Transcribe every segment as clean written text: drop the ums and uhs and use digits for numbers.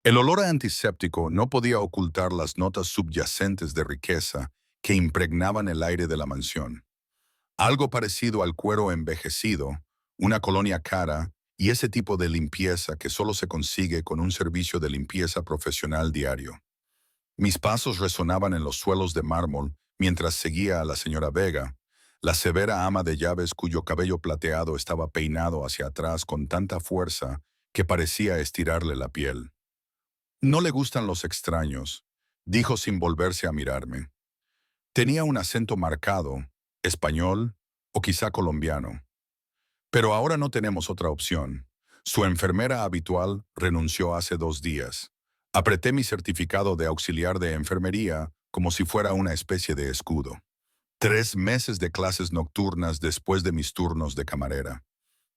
El olor a antiséptico no podía ocultar las notas subyacentes de riqueza que impregnaban el aire de la mansión. Algo parecido al cuero envejecido, una colonia cara y ese tipo de limpieza que solo se consigue con un servicio de limpieza profesional diario. Mis pasos resonaban en los suelos de mármol mientras seguía a la señora Vega, la severa ama de llaves cuyo cabello plateado estaba peinado hacia atrás con tanta fuerza que parecía estirarle la piel. No le gustan los extraños, dijo sin volverse a mirarme. Tenía un acento marcado, español o quizá colombiano. Pero ahora no tenemos otra opción. Su enfermera habitual renunció hace 2 días. Apreté mi certificado de auxiliar de enfermería como si fuera una especie de escudo. 3 meses de clases nocturnas después de mis turnos de camarera.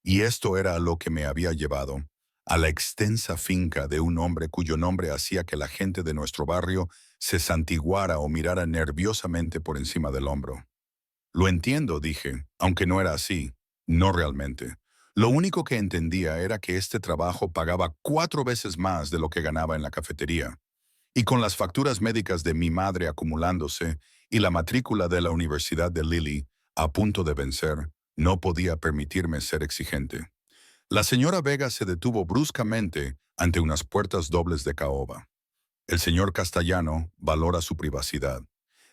Y esto era a lo que me había llevado, a la extensa finca de un hombre cuyo nombre hacía que la gente de nuestro barrio se santiguara o mirara nerviosamente por encima del hombro. Lo entiendo, dije, aunque no era así. No realmente. Lo único que entendía era que este trabajo pagaba 4 veces más de lo que ganaba en la cafetería. Y con las facturas médicas de mi madre acumulándose y la matrícula de la Universidad de Lily a punto de vencer, no podía permitirme ser exigente. La señora Vega se detuvo bruscamente ante unas puertas dobles de caoba. El señor Castellano valora su privacidad.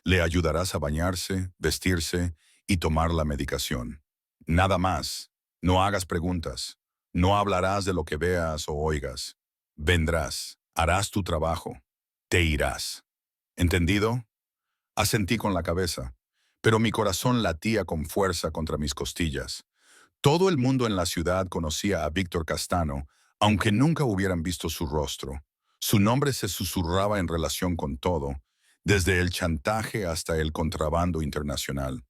Le ayudarás a bañarse, vestirse y tomar la medicación. Nada más. No hagas preguntas. No hablarás de lo que veas o oigas. Vendrás, harás tu trabajo. Te irás. ¿Entendido? Asentí con la cabeza, pero mi corazón latía con fuerza contra mis costillas. Todo el mundo en la ciudad conocía a Víctor Castano, aunque nunca hubieran visto su rostro. Su nombre se susurraba en relación con todo, desde el chantaje hasta el contrabando internacional.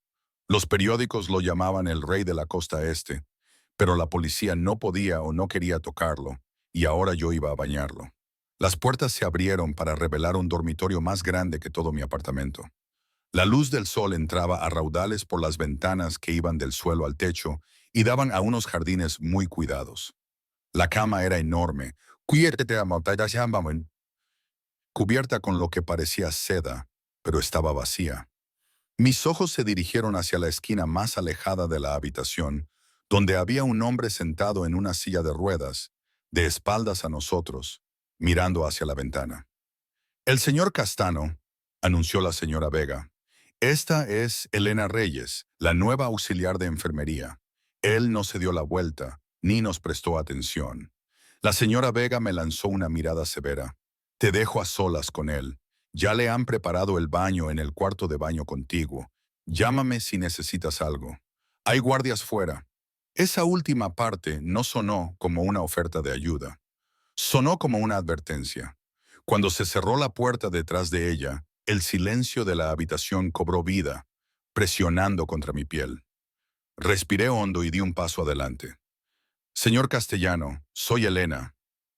Los periódicos lo llamaban el rey de la costa este, pero la policía no podía o no quería tocarlo, y ahora yo iba a bañarlo. Las puertas se abrieron para revelar un dormitorio más grande que todo mi apartamento. La luz del sol entraba a raudales por las ventanas que iban del suelo al techo y daban a unos jardines muy cuidados. La cama era enorme, cubierta con lo que parecía seda, pero estaba vacía. Mis ojos se dirigieron hacia la esquina más alejada de la habitación, donde había un hombre sentado en una silla de ruedas, de espaldas a nosotros, mirando hacia la ventana. El señor Castano, anunció la señora Vega. Esta es Elena Reyes, la nueva auxiliar de enfermería. Él no se dio la vuelta, ni nos prestó atención. La señora Vega me lanzó una mirada severa. Te dejo a solas con él. Ya le han preparado el baño en el cuarto de baño contiguo. Llámame si necesitas algo. Hay guardias fuera. Esa última parte no sonó como una oferta de ayuda. Sonó como una advertencia. Cuando se cerró la puerta detrás de ella, el silencio de la habitación cobró vida, presionando contra mi piel. Respiré hondo y di un paso adelante. Señor Castellano, soy Elena.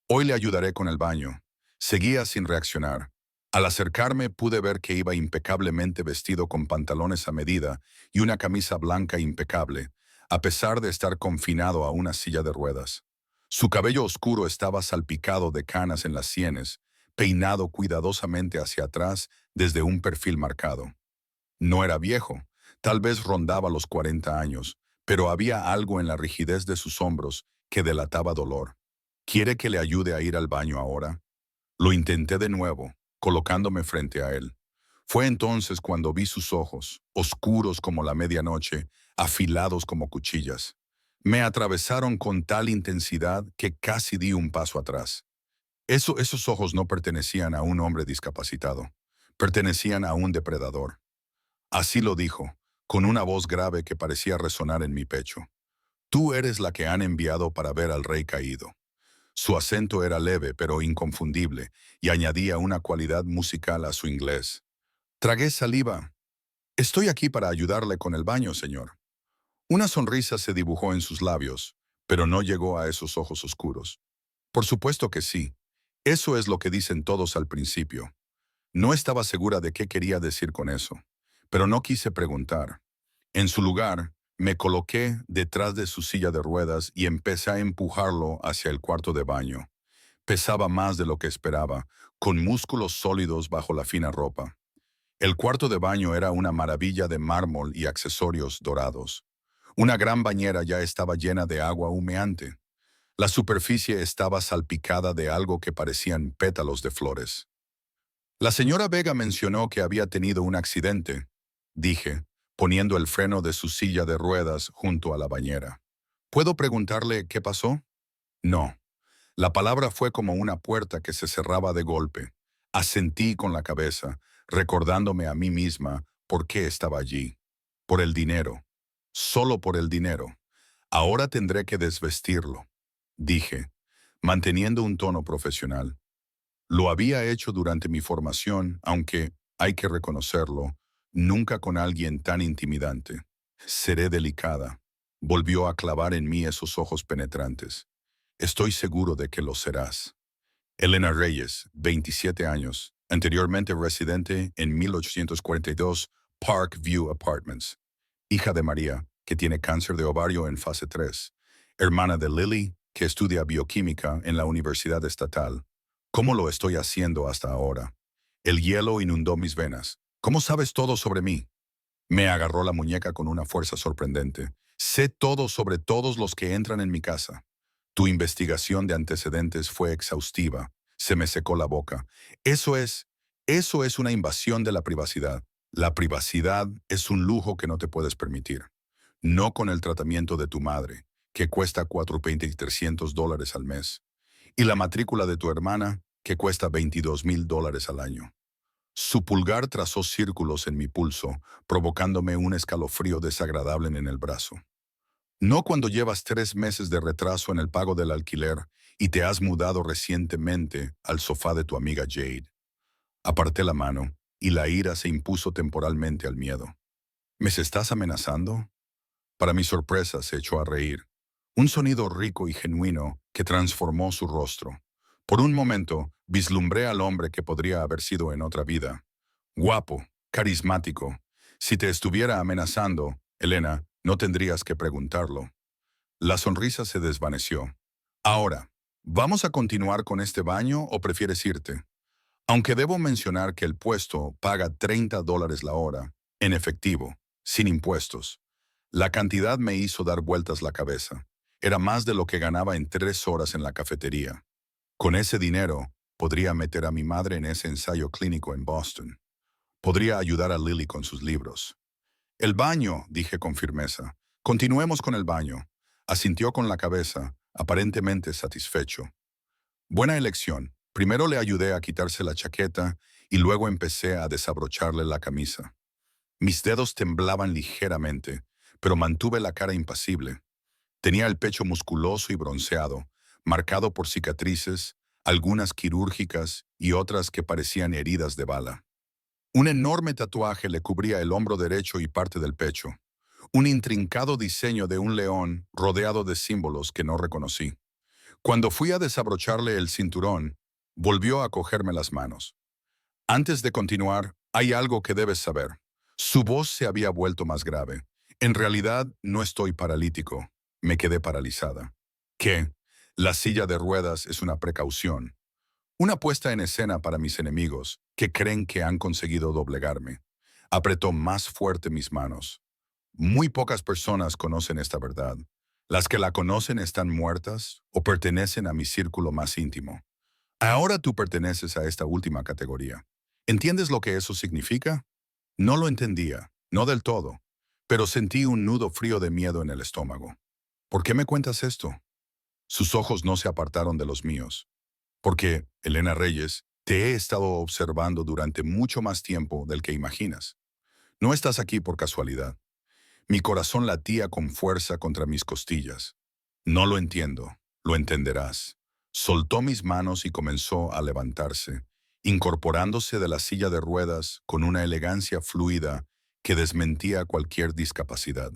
Hoy le ayudaré con el baño. Seguía sin reaccionar. Al acercarme pude ver que iba impecablemente vestido con pantalones a medida y una camisa blanca impecable, a pesar de estar confinado a una silla de ruedas. Su cabello oscuro estaba salpicado de canas en las sienes, peinado cuidadosamente hacia atrás desde un perfil marcado. No era viejo, tal vez rondaba los 40 años, pero había algo en la rigidez de sus hombros que delataba dolor. ¿Quiere que le ayude a ir al baño ahora? Lo intenté de nuevo, colocándome frente a él. Fue entonces cuando vi sus ojos, oscuros como la medianoche, afilados como cuchillas. Me atravesaron con tal intensidad que casi di un paso atrás. Esos ojos no pertenecían a un hombre discapacitado, pertenecían a un depredador. Así lo dijo, con una voz grave que parecía resonar en mi pecho. Tú eres la que han enviado para ver al rey caído. Su acento era leve pero inconfundible y añadía una cualidad musical a su inglés. Tragué saliva. Estoy aquí para ayudarle con el baño, señor. Una sonrisa se dibujó en sus labios, pero no llegó a esos ojos oscuros. Por supuesto que sí. Eso es lo que dicen todos al principio. No estaba segura de qué quería decir con eso, pero no quise preguntar. En su lugar, me coloqué detrás de su silla de ruedas y empecé a empujarlo hacia el cuarto de baño. Pesaba más de lo que esperaba, con músculos sólidos bajo la fina ropa. El cuarto de baño era una maravilla de mármol y accesorios dorados. Una gran bañera ya estaba llena de agua humeante. La superficie estaba salpicada de algo que parecían pétalos de flores. La señora Vega mencionó que había tenido un accidente, dije, poniendo el freno de su silla de ruedas junto a la bañera. ¿Puedo preguntarle qué pasó? No. La palabra fue como una puerta que se cerraba de golpe. Asentí con la cabeza, recordándome a mí misma por qué estaba allí. Por el dinero. Solo por el dinero. Ahora tendré que desvestirlo, dije, manteniendo un tono profesional. Lo había hecho durante mi formación, aunque, hay que reconocerlo, nunca con alguien tan intimidante. Seré delicada. Volvió a clavar en mí esos ojos penetrantes. Estoy seguro de que lo serás. Elena Reyes, 27 años, anteriormente residente en 1842 Park View Apartments. Hija de María, que tiene cáncer de ovario en fase 3. Hermana de Lily, que estudia bioquímica en la Universidad Estatal. ¿Cómo lo estoy haciendo hasta ahora? El hielo inundó mis venas. ¿Cómo sabes todo sobre mí? Me agarró la muñeca con una fuerza sorprendente. Sé todo sobre todos los que entran en mi casa. Tu investigación de antecedentes fue exhaustiva. Se me secó la boca. Eso es, eso es una invasión de la privacidad. La privacidad es un lujo que no te puedes permitir. No con el tratamiento de tu madre, que cuesta $4,300 al mes. Y la matrícula de tu hermana, que cuesta $22,000 al año. Su pulgar trazó círculos en mi pulso, provocándome un escalofrío desagradable en el brazo. No cuando llevas 3 meses de retraso en el pago del alquiler y te has mudado recientemente al sofá de tu amiga Jade. Aparté la mano y la ira se impuso temporalmente al miedo. ¿Me estás amenazando? Para mi sorpresa se echó a reír. Un sonido rico y genuino que transformó su rostro. Por un momento, vislumbré al hombre que podría haber sido en otra vida. Guapo, carismático. Si te estuviera amenazando, Elena, no tendrías que preguntarlo. La sonrisa se desvaneció. Ahora, ¿vamos a continuar con este baño o prefieres irte? Aunque debo mencionar que el puesto paga $30 la hora, en efectivo, sin impuestos. La cantidad me hizo dar vueltas la cabeza. Era más de lo que ganaba en 3 horas en la cafetería. Con ese dinero, podría meter a mi madre en ese ensayo clínico en Boston. Podría ayudar a Lily con sus libros. El baño, dije con firmeza. Continuemos con el baño. Asintió con la cabeza, aparentemente satisfecho. Buena elección. Primero le ayudé a quitarse la chaqueta y luego empecé a desabrocharle la camisa. Mis dedos temblaban ligeramente, pero mantuve la cara impasible. Tenía el pecho musculoso y bronceado, marcado por cicatrices, algunas quirúrgicas y otras que parecían heridas de bala. Un enorme tatuaje le cubría el hombro derecho y parte del pecho. Un intrincado diseño de un león rodeado de símbolos que no reconocí. Cuando fui a desabrocharle el cinturón, volvió a cogerme las manos. Antes de continuar, hay algo que debes saber. Su voz se había vuelto más grave. En realidad, no estoy paralítico. Me quedé paralizada. ¿Qué? La silla de ruedas es una precaución. Una puesta en escena para mis enemigos, que creen que han conseguido doblegarme. Apretó más fuerte mis manos. Muy pocas personas conocen esta verdad. Las que la conocen están muertas o pertenecen a mi círculo más íntimo. Ahora tú perteneces a esta última categoría. ¿Entiendes lo que eso significa? No lo entendía, no del todo, pero sentí un nudo frío de miedo en el estómago. ¿Por qué me cuentas esto? Sus ojos no se apartaron de los míos. Porque, Elena Reyes, te he estado observando durante mucho más tiempo del que imaginas. No estás aquí por casualidad. Mi corazón latía con fuerza contra mis costillas. No lo entiendo, lo entenderás. Soltó mis manos y comenzó a levantarse, incorporándose de la silla de ruedas con una elegancia fluida que desmentía cualquier discapacidad.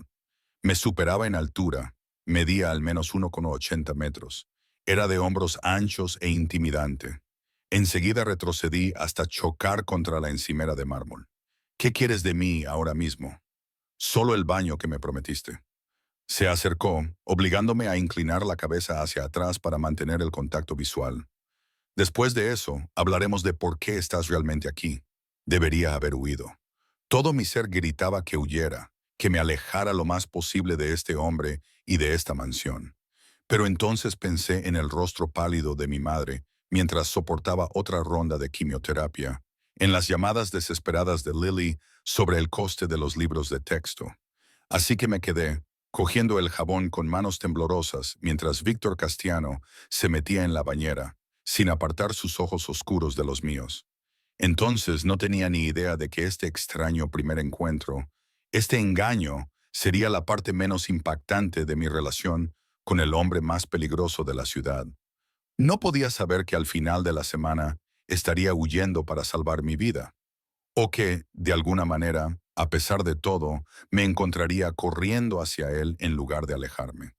Me superaba en altura, medía al menos 1,80 metros. Era de hombros anchos e intimidante. Enseguida retrocedí hasta chocar contra la encimera de mármol. ¿Qué quieres de mí ahora mismo? Solo el baño que me prometiste. Se acercó, obligándome a inclinar la cabeza hacia atrás para mantener el contacto visual. Después de eso, hablaremos de por qué estás realmente aquí. Debería haber huido. Todo mi ser gritaba que huyera, que me alejara lo más posible de este hombre y de esta mansión. Pero entonces pensé en el rostro pálido de mi madre mientras soportaba otra ronda de quimioterapia, en las llamadas desesperadas de Lily sobre el coste de los libros de texto. Así que me quedé, cogiendo el jabón con manos temblorosas mientras Víctor Castiano se metía en la bañera, sin apartar sus ojos oscuros de los míos. Entonces no tenía ni idea de que este extraño primer encuentro, este engaño, sería la parte menos impactante de mi relación con el hombre más peligroso de la ciudad. No podía saber que al final de la semana estaría huyendo para salvar mi vida, o que, de alguna manera, a pesar de todo, me encontraría corriendo hacia él en lugar de alejarme.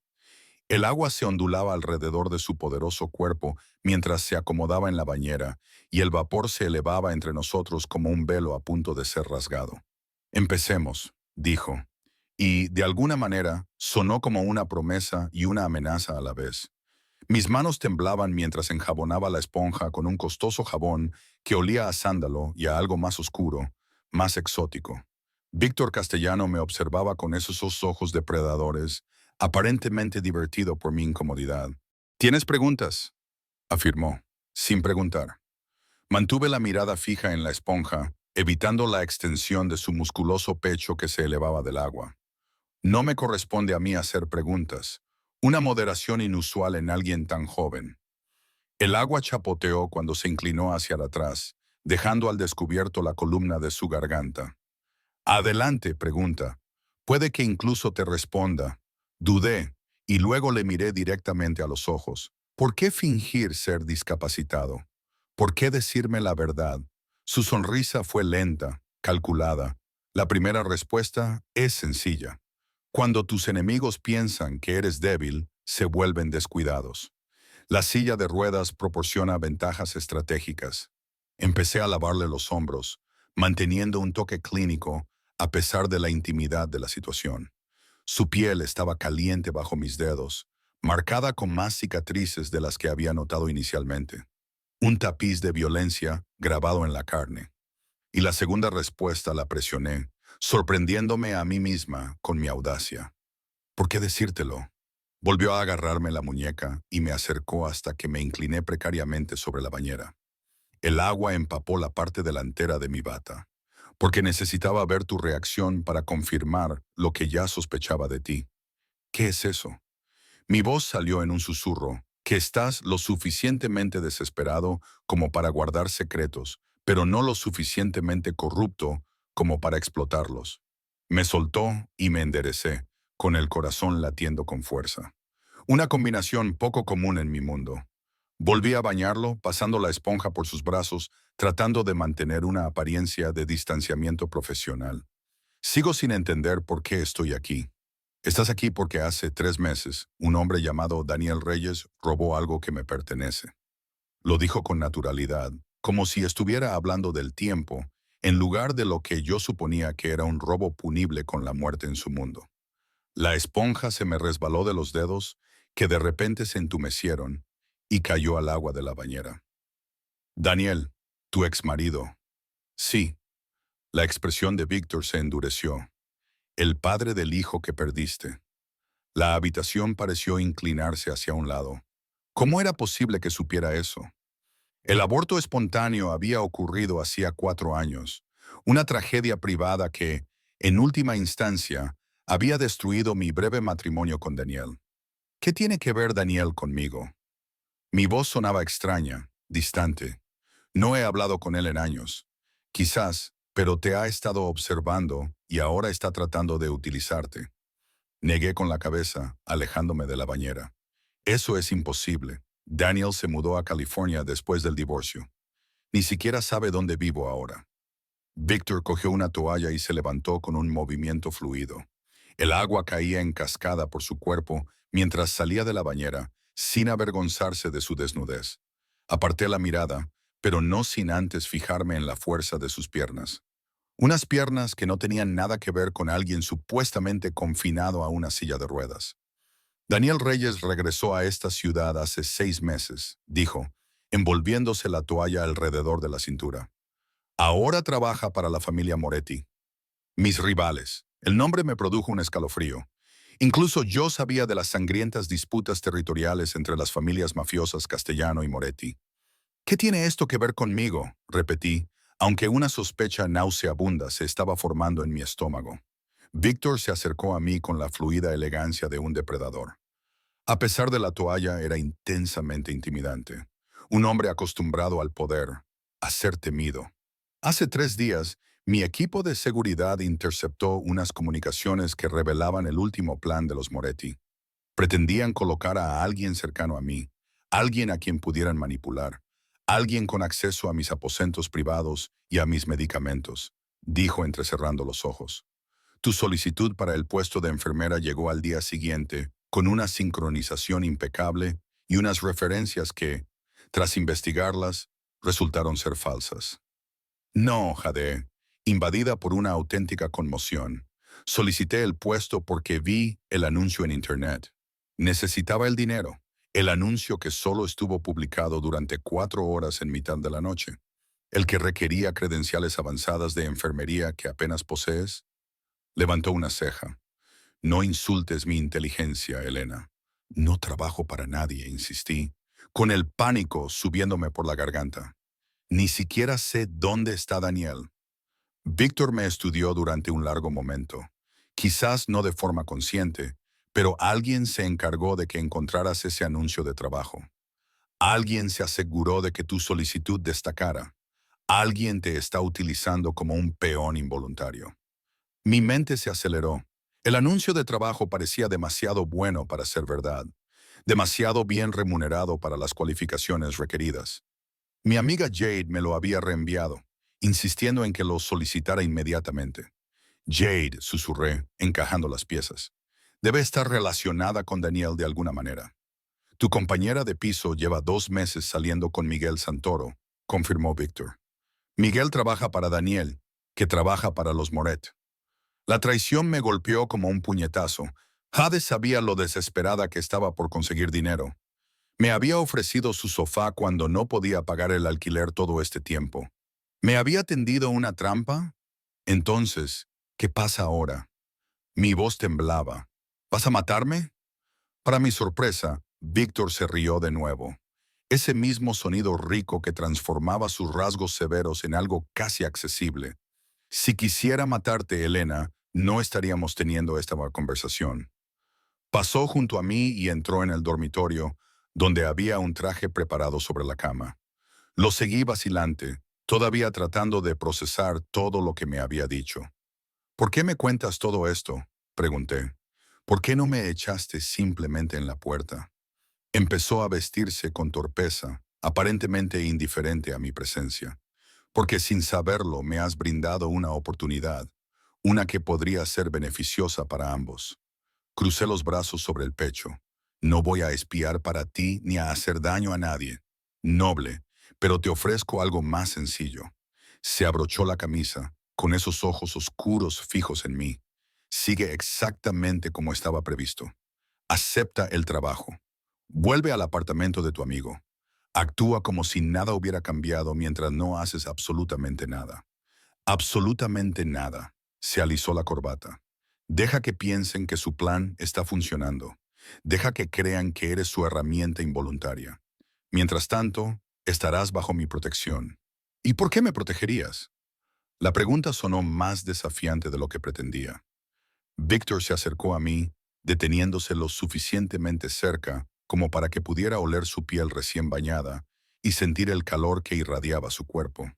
El agua se ondulaba alrededor de su poderoso cuerpo mientras se acomodaba en la bañera, y el vapor se elevaba entre nosotros como un velo a punto de ser rasgado. Empecemos, dijo, y, de alguna manera, sonó como una promesa y una amenaza a la vez. Mis manos temblaban mientras enjabonaba la esponja con un costoso jabón que olía a sándalo y a algo más oscuro, más exótico. Víctor Castellano me observaba con esos ojos depredadores, aparentemente divertido por mi incomodidad. ¿Tienes preguntas?, afirmó, sin preguntar. Mantuve la mirada fija en la esponja, evitando la extensión de su musculoso pecho que se elevaba del agua. No me corresponde a mí hacer preguntas, una moderación inusual en alguien tan joven. El agua chapoteó cuando se inclinó hacia atrás, dejando al descubierto la columna de su garganta. Adelante, pregunta. Puede que incluso te responda. Dudé, y luego le miré directamente a los ojos. ¿Por qué fingir ser discapacitado? ¿Por qué decirme la verdad? Su sonrisa fue lenta, calculada. La primera respuesta es sencilla. Cuando tus enemigos piensan que eres débil, se vuelven descuidados. La silla de ruedas proporciona ventajas estratégicas. Empecé a lavarle los hombros, manteniendo un toque clínico a pesar de la intimidad de la situación. Su piel estaba caliente bajo mis dedos, marcada con más cicatrices de las que había notado inicialmente. Un tapiz de violencia grabado en la carne. Y la segunda respuesta la presioné, sorprendiéndome a mí misma con mi audacia. ¿Por qué decírtelo? Volvió a agarrarme la muñeca y me acercó hasta que me incliné precariamente sobre la bañera. El agua empapó la parte delantera de mi bata, porque necesitaba ver tu reacción para confirmar lo que ya sospechaba de ti. ¿Qué es eso? Mi voz salió en un susurro, que estás lo suficientemente desesperado como para guardar secretos, pero no lo suficientemente corrupto como para explotarlos. Me soltó y me enderecé, con el corazón latiendo con fuerza. Una combinación poco común en mi mundo. Volví a bañarlo, pasando la esponja por sus brazos, tratando de mantener una apariencia de distanciamiento profesional. Sigo sin entender por qué estoy aquí. Estás aquí porque hace 3 meses, un hombre llamado Daniel Reyes robó algo que me pertenece. Lo dijo con naturalidad, como si estuviera hablando del tiempo, en lugar de lo que yo suponía que era un robo punible con la muerte en su mundo. La esponja se me resbaló de los dedos, que de repente se entumecieron, y cayó al agua de la bañera. Daniel, tu exmarido. Sí, la expresión de Víctor se endureció. El padre del hijo que perdiste. La habitación pareció inclinarse hacia un lado. ¿Cómo era posible que supiera eso? El aborto espontáneo había ocurrido hacía 4 años, una tragedia privada que, en última instancia, había destruido mi breve matrimonio con Daniel. ¿Qué tiene que ver Daniel conmigo? Mi voz sonaba extraña, distante. No he hablado con él en años. Quizás, pero te ha estado observando y ahora está tratando de utilizarte. Negué con la cabeza, alejándome de la bañera. Eso es imposible. Daniel se mudó a California después del divorcio. Ni siquiera sabe dónde vivo ahora. Víctor cogió una toalla y se levantó con un movimiento fluido. El agua caía en cascada por su cuerpo mientras salía de la bañera, sin avergonzarse de su desnudez. Aparté la mirada, pero no sin antes fijarme en la fuerza de sus piernas. Unas piernas que no tenían nada que ver con alguien supuestamente confinado a una silla de ruedas. Daniel Reyes regresó a esta ciudad hace 6 meses, dijo, envolviéndose la toalla alrededor de la cintura. Ahora trabaja para la familia Moretti. Mis rivales. El nombre me produjo un escalofrío. Incluso yo sabía de las sangrientas disputas territoriales entre las familias mafiosas Castellano y Moretti. ¿Qué tiene esto que ver conmigo?, repetí, aunque una sospecha nauseabunda se estaba formando en mi estómago. Víctor se acercó a mí con la fluida elegancia de un depredador. A pesar de la toalla, era intensamente intimidante. Un hombre acostumbrado al poder, a ser temido. Hace 3 días, mi equipo de seguridad interceptó unas comunicaciones que revelaban el último plan de los Moretti. Pretendían colocar a alguien cercano a mí, alguien a quien pudieran manipular, alguien con acceso a mis aposentos privados y a mis medicamentos, dijo entrecerrando los ojos. Tu solicitud para el puesto de enfermera llegó al día siguiente, con una sincronización impecable y unas referencias que, tras investigarlas, resultaron ser falsas. No, Jade, invadida por una auténtica conmoción. Solicité el puesto porque vi el anuncio en Internet. Necesitaba el dinero, el anuncio que solo estuvo publicado durante 4 horas en mitad de la noche, el que requería credenciales avanzadas de enfermería que apenas posees. Levantó una ceja. No insultes mi inteligencia, Elena. No trabajo para nadie, insistí, con el pánico subiéndome por la garganta. Ni siquiera sé dónde está Daniel. Víctor me estudió durante un largo momento. Quizás no de forma consciente, pero alguien se encargó de que encontraras ese anuncio de trabajo. Alguien se aseguró de que tu solicitud destacara. Alguien te está utilizando como un peón involuntario. Mi mente se aceleró. El anuncio de trabajo parecía demasiado bueno para ser verdad, demasiado bien remunerado para las cualificaciones requeridas. Mi amiga Jade me lo había reenviado, insistiendo en que lo solicitara inmediatamente. Jade, susurré, encajando las piezas. Debe estar relacionada con Daniel de alguna manera. Tu compañera de piso lleva 2 meses saliendo con Miguel Santoro, confirmó Víctor. Miguel trabaja para Daniel, que trabaja para los Moret. La traición me golpeó como un puñetazo. Jade sabía lo desesperada que estaba por conseguir dinero. Me había ofrecido su sofá cuando no podía pagar el alquiler todo este tiempo. ¿Me había tendido una trampa? Entonces, ¿qué pasa ahora? Mi voz temblaba. ¿Vas a matarme? Para mi sorpresa, Víctor se rió de nuevo. Ese mismo sonido rico que transformaba sus rasgos severos en algo casi accesible. Si quisiera matarte, Elena, no estaríamos teniendo esta conversación. Pasó junto a mí y entró en el dormitorio, donde había un traje preparado sobre la cama. Lo seguí vacilante, todavía tratando de procesar todo lo que me había dicho. ¿Por qué me cuentas todo esto?, pregunté. ¿Por qué no me echaste simplemente en la puerta? Empezó a vestirse con torpeza, aparentemente indiferente a mi presencia. Porque sin saberlo me has brindado una oportunidad, una que podría ser beneficiosa para ambos. Crucé los brazos sobre el pecho. No voy a espiar para ti ni a hacer daño a nadie. Noble, pero te ofrezco algo más sencillo. Se abrochó la camisa, con esos ojos oscuros fijos en mí. Sigue exactamente como estaba previsto. Acepta el trabajo. Vuelve al apartamento de tu amigo. Actúa como si nada hubiera cambiado mientras no haces absolutamente nada. Absolutamente nada. Se alisó la corbata. Deja que piensen que su plan está funcionando. Deja que crean que eres su herramienta involuntaria. Mientras tanto, estarás bajo mi protección. ¿Y por qué me protegerías? La pregunta sonó más desafiante de lo que pretendía. Víctor se acercó a mí, deteniéndose lo suficientemente cerca como para que pudiera oler su piel recién bañada y sentir el calor que irradiaba su cuerpo.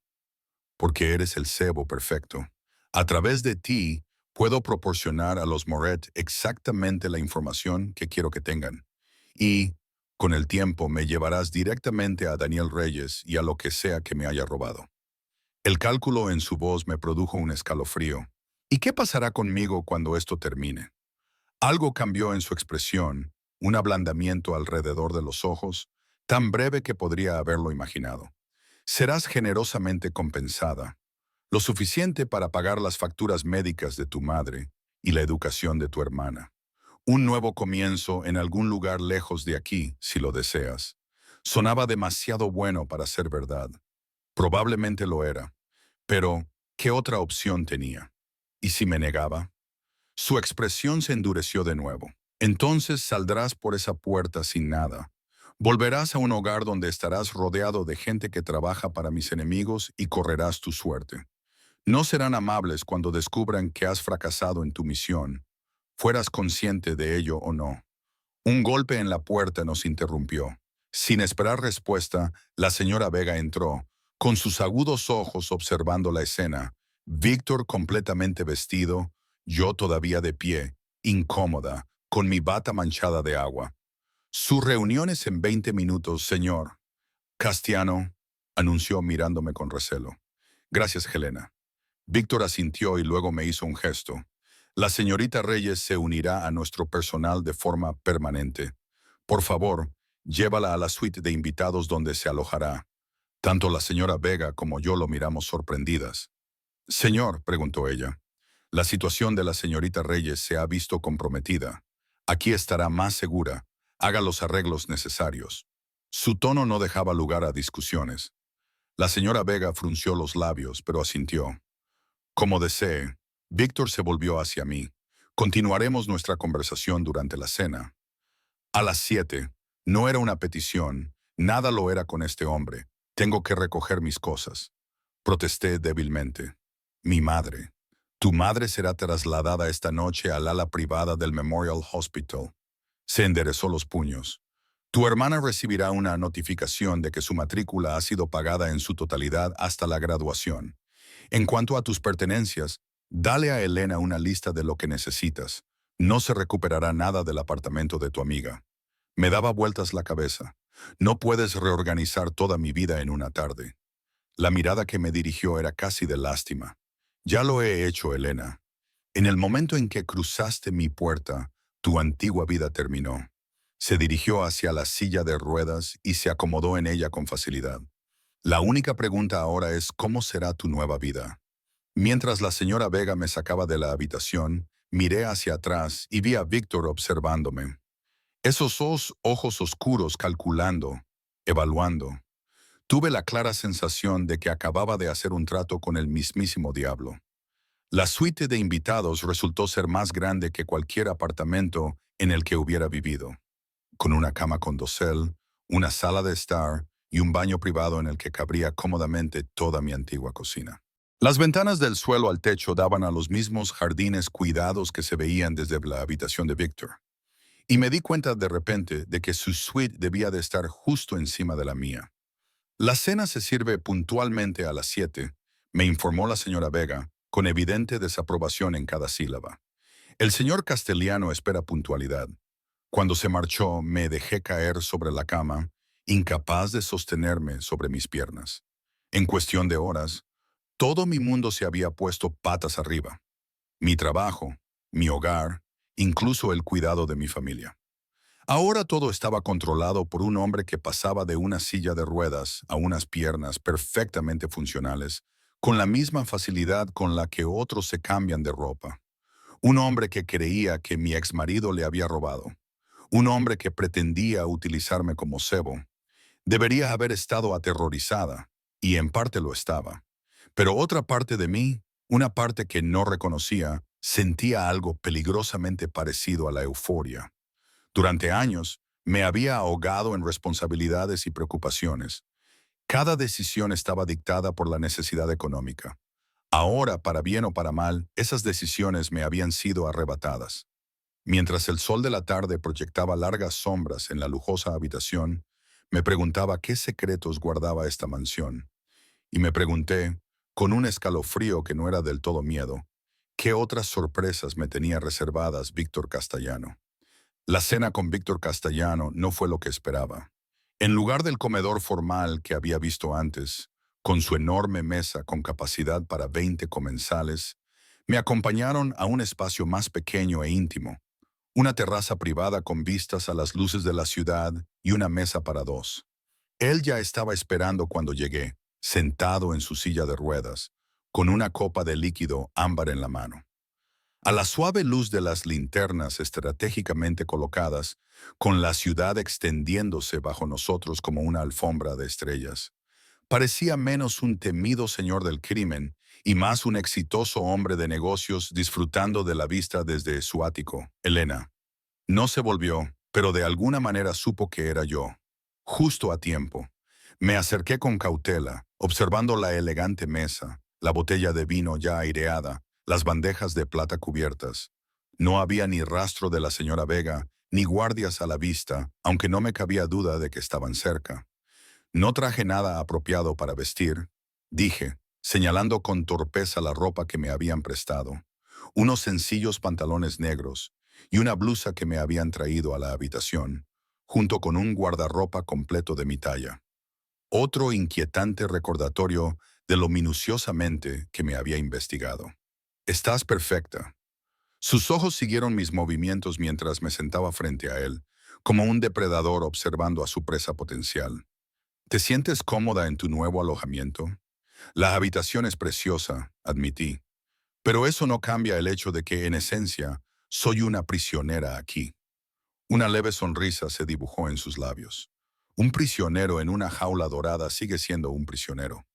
Porque eres el cebo perfecto. A través de ti, puedo proporcionar a los Moret exactamente la información que quiero que tengan. Y, con el tiempo, me llevarás directamente a Daniel Reyes y a lo que sea que me haya robado. El cálculo en su voz me produjo un escalofrío. ¿Y qué pasará conmigo cuando esto termine? Algo cambió en su expresión, un ablandamiento alrededor de los ojos, tan breve que podría haberlo imaginado. Serás generosamente compensada, lo suficiente para pagar las facturas médicas de tu madre y la educación de tu hermana. Un nuevo comienzo en algún lugar lejos de aquí, si lo deseas. Sonaba demasiado bueno para ser verdad. Probablemente lo era. Pero, ¿qué otra opción tenía? ¿Y si me negaba? Su expresión se endureció de nuevo. Entonces saldrás por esa puerta sin nada. Volverás a un hogar donde estarás rodeado de gente que trabaja para mis enemigos y correrás tu suerte. No serán amables cuando descubran que has fracasado en tu misión, fueras consciente de ello o no. Un golpe en la puerta nos interrumpió. Sin esperar respuesta, la señora Vega entró, con sus agudos ojos observando la escena. Víctor completamente vestido, yo todavía de pie, incómoda, con mi bata manchada de agua. Su reunión es en 20 minutos, señor. Castiano, anunció mirándome con recelo. Gracias, Helena. Víctor asintió y luego me hizo un gesto. La señorita Reyes se unirá a nuestro personal de forma permanente. Por favor, llévala a la suite de invitados donde se alojará. Tanto la señora Vega como yo lo miramos sorprendidas. Señor, preguntó ella, la situación de la señorita Reyes se ha visto comprometida. Aquí estará más segura. Haga los arreglos necesarios. Su tono no dejaba lugar a discusiones. La señora Vega frunció los labios, pero asintió. Como desee, Víctor se volvió hacia mí. Continuaremos nuestra conversación durante la cena. A las 7. No era una petición. Nada lo era con este hombre. Tengo que recoger mis cosas. Protesté débilmente. Mi madre. Tu madre será trasladada esta noche al ala privada del Memorial Hospital. Se enderezó los puños. Tu hermana recibirá una notificación de que su matrícula ha sido pagada en su totalidad hasta la graduación. En cuanto a tus pertenencias, dale a Elena una lista de lo que necesitas. No se recuperará nada del apartamento de tu amiga. Me daba vueltas la cabeza. No puedes reorganizar toda mi vida en una tarde. La mirada que me dirigió era casi de lástima. Ya lo he hecho, Elena. En el momento en que cruzaste mi puerta, tu antigua vida terminó. Se dirigió hacia la silla de ruedas y se acomodó en ella con facilidad. La única pregunta ahora es ¿cómo será tu nueva vida? Mientras la señora Vega me sacaba de la habitación, miré hacia atrás y vi a Víctor observándome. Esos ojos oscuros calculando, evaluando. Tuve la clara sensación de que acababa de hacer un trato con el mismísimo diablo. La suite de invitados resultó ser más grande que cualquier apartamento en el que hubiera vivido, con una cama con dosel, una sala de estar y un baño privado en el que cabría cómodamente toda mi antigua cocina. Las ventanas del suelo al techo daban a los mismos jardines cuidados que se veían desde la habitación de Víctor. Y me di cuenta de repente de que su suite debía de estar justo encima de la mía. La cena se sirve puntualmente a las 7, me informó la señora Vega, con evidente desaprobación en cada sílaba. El señor Castellano espera puntualidad. Cuando se marchó, me dejé caer sobre la cama, incapaz de sostenerme sobre mis piernas. En cuestión de horas, todo mi mundo se había puesto patas arriba. Mi trabajo, mi hogar, incluso el cuidado de mi familia. Ahora todo estaba controlado por un hombre que pasaba de una silla de ruedas a unas piernas perfectamente funcionales, con la misma facilidad con la que otros se cambian de ropa. Un hombre que creía que mi exmarido le había robado. Un hombre que pretendía utilizarme como cebo. Debería haber estado aterrorizada, y en parte lo estaba. Pero otra parte de mí, una parte que no reconocía, sentía algo peligrosamente parecido a la euforia. Durante años, me había ahogado en responsabilidades y preocupaciones. Cada decisión estaba dictada por la necesidad económica. Ahora, para bien o para mal, esas decisiones me habían sido arrebatadas. Mientras el sol de la tarde proyectaba largas sombras en la lujosa habitación, me preguntaba qué secretos guardaba esta mansión. Y me pregunté, con un escalofrío que no era del todo miedo, qué otras sorpresas me tenía reservadas Víctor Castellano. La cena con Víctor Castellano no fue lo que esperaba. En lugar del comedor formal que había visto antes, con su enorme mesa con capacidad para 20 comensales, me acompañaron a un espacio más pequeño e íntimo, una terraza privada con vistas a las luces de la ciudad y una mesa para dos. Él ya estaba esperando cuando llegué, sentado en su silla de ruedas, con una copa de líquido ámbar en la mano. A la suave luz de las linternas estratégicamente colocadas, con la ciudad extendiéndose bajo nosotros como una alfombra de estrellas, parecía menos un temido señor del crimen y más un exitoso hombre de negocios disfrutando de la vista desde su ático. Elena no se volvió, pero de alguna manera supo que era yo. Justo a tiempo. Me acerqué con cautela, observando la elegante mesa, la botella de vino ya aireada, las bandejas de plata cubiertas. No había ni rastro de la señora Vega, ni guardias a la vista, aunque no me cabía duda de que estaban cerca. No traje nada apropiado para vestir, dije, señalando con torpeza la ropa que me habían prestado. Unos sencillos pantalones negros y una blusa que me habían traído a la habitación, junto con un guardarropa completo de mi talla. Otro inquietante recordatorio de lo minuciosamente que me había investigado. Estás perfecta. Sus ojos siguieron mis movimientos mientras me sentaba frente a él, como un depredador observando a su presa potencial. ¿Te sientes cómoda en tu nuevo alojamiento? La habitación es preciosa, admití, pero eso no cambia el hecho de que, en esencia, soy una prisionera aquí. Una leve sonrisa se dibujó en sus labios. Un prisionero en una jaula dorada sigue siendo un prisionero.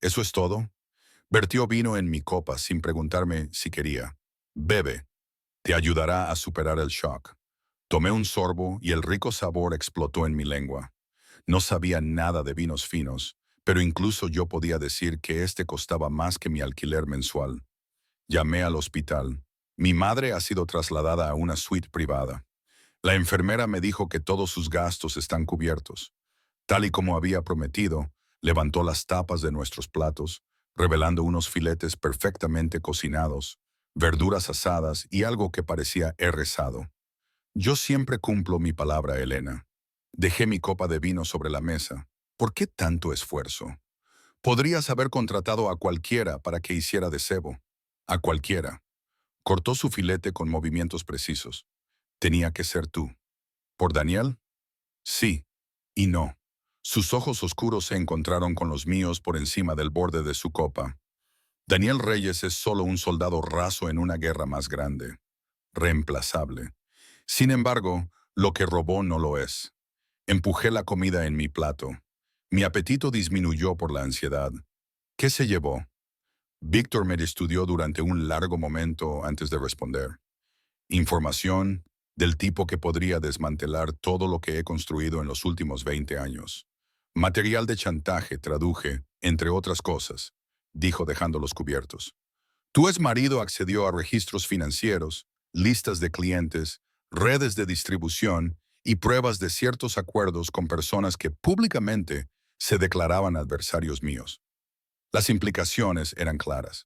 ¿Eso es todo? Vertió vino en mi copa sin preguntarme si quería. Bebe, te ayudará a superar el shock. Tomé un sorbo y el rico sabor explotó en mi lengua. No sabía nada de vinos finos, pero incluso yo podía decir que este costaba más que mi alquiler mensual. Llamé al hospital. Mi madre ha sido trasladada a una suite privada. La enfermera me dijo que todos sus gastos están cubiertos. Tal y como había prometido, levantó las tapas de nuestros platos, revelando unos filetes perfectamente cocinados, verduras asadas y algo que parecía rezado. Yo siempre cumplo mi palabra, Elena. Dejé mi copa de vino sobre la mesa. ¿Por qué tanto esfuerzo? Podrías haber contratado a cualquiera para que hiciera de cebo. A cualquiera. Cortó su filete con movimientos precisos. Tenía que ser tú. ¿Por Daniel? Sí. Y no. Sus ojos oscuros se encontraron con los míos por encima del borde de su copa. Daniel Reyes es solo un soldado raso en una guerra más grande. Reemplazable. Sin embargo, lo que robó no lo es. Empujé la comida en mi plato. Mi apetito disminuyó por la ansiedad. ¿Qué se llevó? Víctor me estudió durante un largo momento antes de responder. Información del tipo que podría desmantelar todo lo que he construido en los últimos 20 años. Material de chantaje, traduje, entre otras cosas, dijo dejando los cubiertos. Tu exmarido accedió a registros financieros, listas de clientes, redes de distribución y pruebas de ciertos acuerdos con personas que públicamente se declaraban adversarios míos. Las implicaciones eran claras.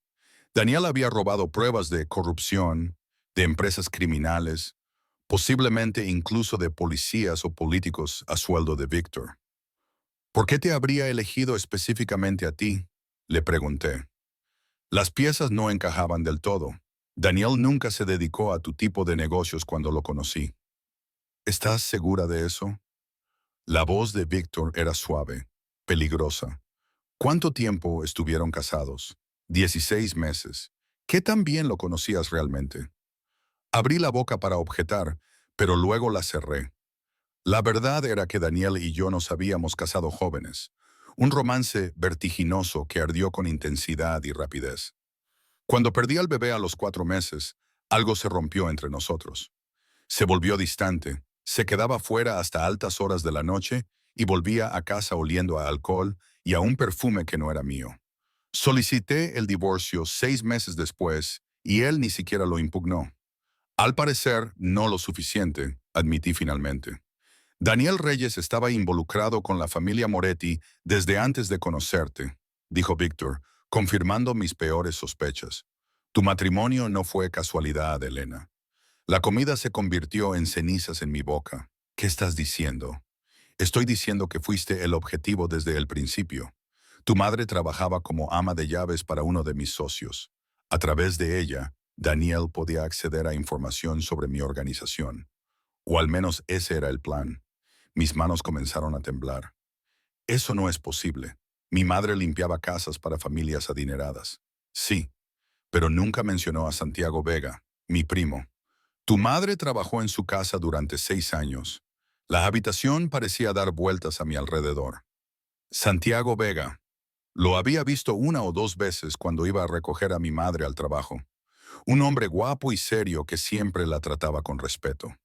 Daniel había robado pruebas de corrupción, de empresas criminales, posiblemente incluso de policías o políticos a sueldo de Víctor. ¿Por qué te habría elegido específicamente a ti? Le pregunté. Las piezas no encajaban del todo. Daniel nunca se dedicó a tu tipo de negocios cuando lo conocí. ¿Estás segura de eso? La voz de Víctor era suave, peligrosa. ¿Cuánto tiempo estuvieron casados? 16 meses. ¿Qué tan bien lo conocías realmente? Abrí la boca para objetar, pero luego la cerré. La verdad era que Daniel y yo nos habíamos casado jóvenes. Un romance vertiginoso que ardió con intensidad y rapidez. Cuando perdí al bebé a los 4 meses, algo se rompió entre nosotros. Se volvió distante, se quedaba fuera hasta altas horas de la noche y volvía a casa oliendo a alcohol y a un perfume que no era mío. Solicité el divorcio 6 meses después y él ni siquiera lo impugnó. Al parecer, no lo suficiente, admití finalmente. Daniel Reyes estaba involucrado con la familia Moretti desde antes de conocerte, dijo Víctor, confirmando mis peores sospechas. Tu matrimonio no fue casualidad, Elena. La comida se convirtió en cenizas en mi boca. ¿Qué estás diciendo? Estoy diciendo que fuiste el objetivo desde el principio. Tu madre trabajaba como ama de llaves para uno de mis socios. A través de ella, Daniel podía acceder a información sobre mi organización. O al menos ese era el plan. Mis manos comenzaron a temblar. Eso no es posible. Mi madre limpiaba casas para familias adineradas. Sí, pero nunca mencionó a Santiago Vega. Mi primo. Tu madre trabajó en su casa durante 6 años. La habitación parecía dar vueltas a mi alrededor. Santiago Vega. Lo había visto 1 o 2 veces cuando iba a recoger a mi madre al trabajo. Un hombre guapo y serio que siempre la trataba con respeto.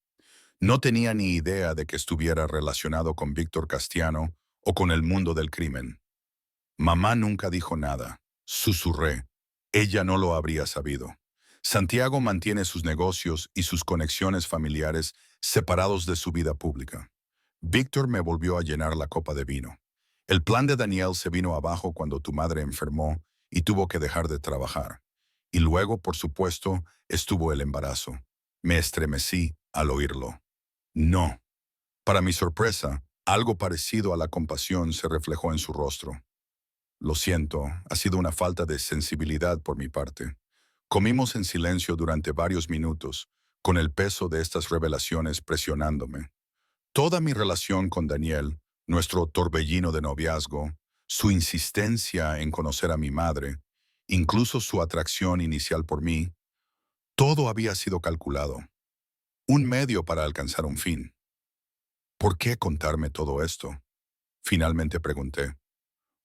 No tenía ni idea de que estuviera relacionado con Víctor Castiano o con el mundo del crimen. Mamá nunca dijo nada. Susurré. Ella no lo habría sabido. Santiago mantiene sus negocios y sus conexiones familiares separados de su vida pública. Víctor me volvió a llenar la copa de vino. El plan de Daniel se vino abajo cuando tu madre enfermó y tuvo que dejar de trabajar. Y luego, por supuesto, estuvo el embarazo. Me estremecí al oírlo. No. Para mi sorpresa, algo parecido a la compasión se reflejó en su rostro. Lo siento, ha sido una falta de sensibilidad por mi parte. Comimos en silencio durante varios minutos, con el peso de estas revelaciones presionándome. Toda mi relación con Daniel, nuestro torbellino de noviazgo, su insistencia en conocer a mi madre, incluso su atracción inicial por mí, todo había sido calculado. Un medio para alcanzar un fin. ¿Por qué contarme todo esto? Finalmente pregunté.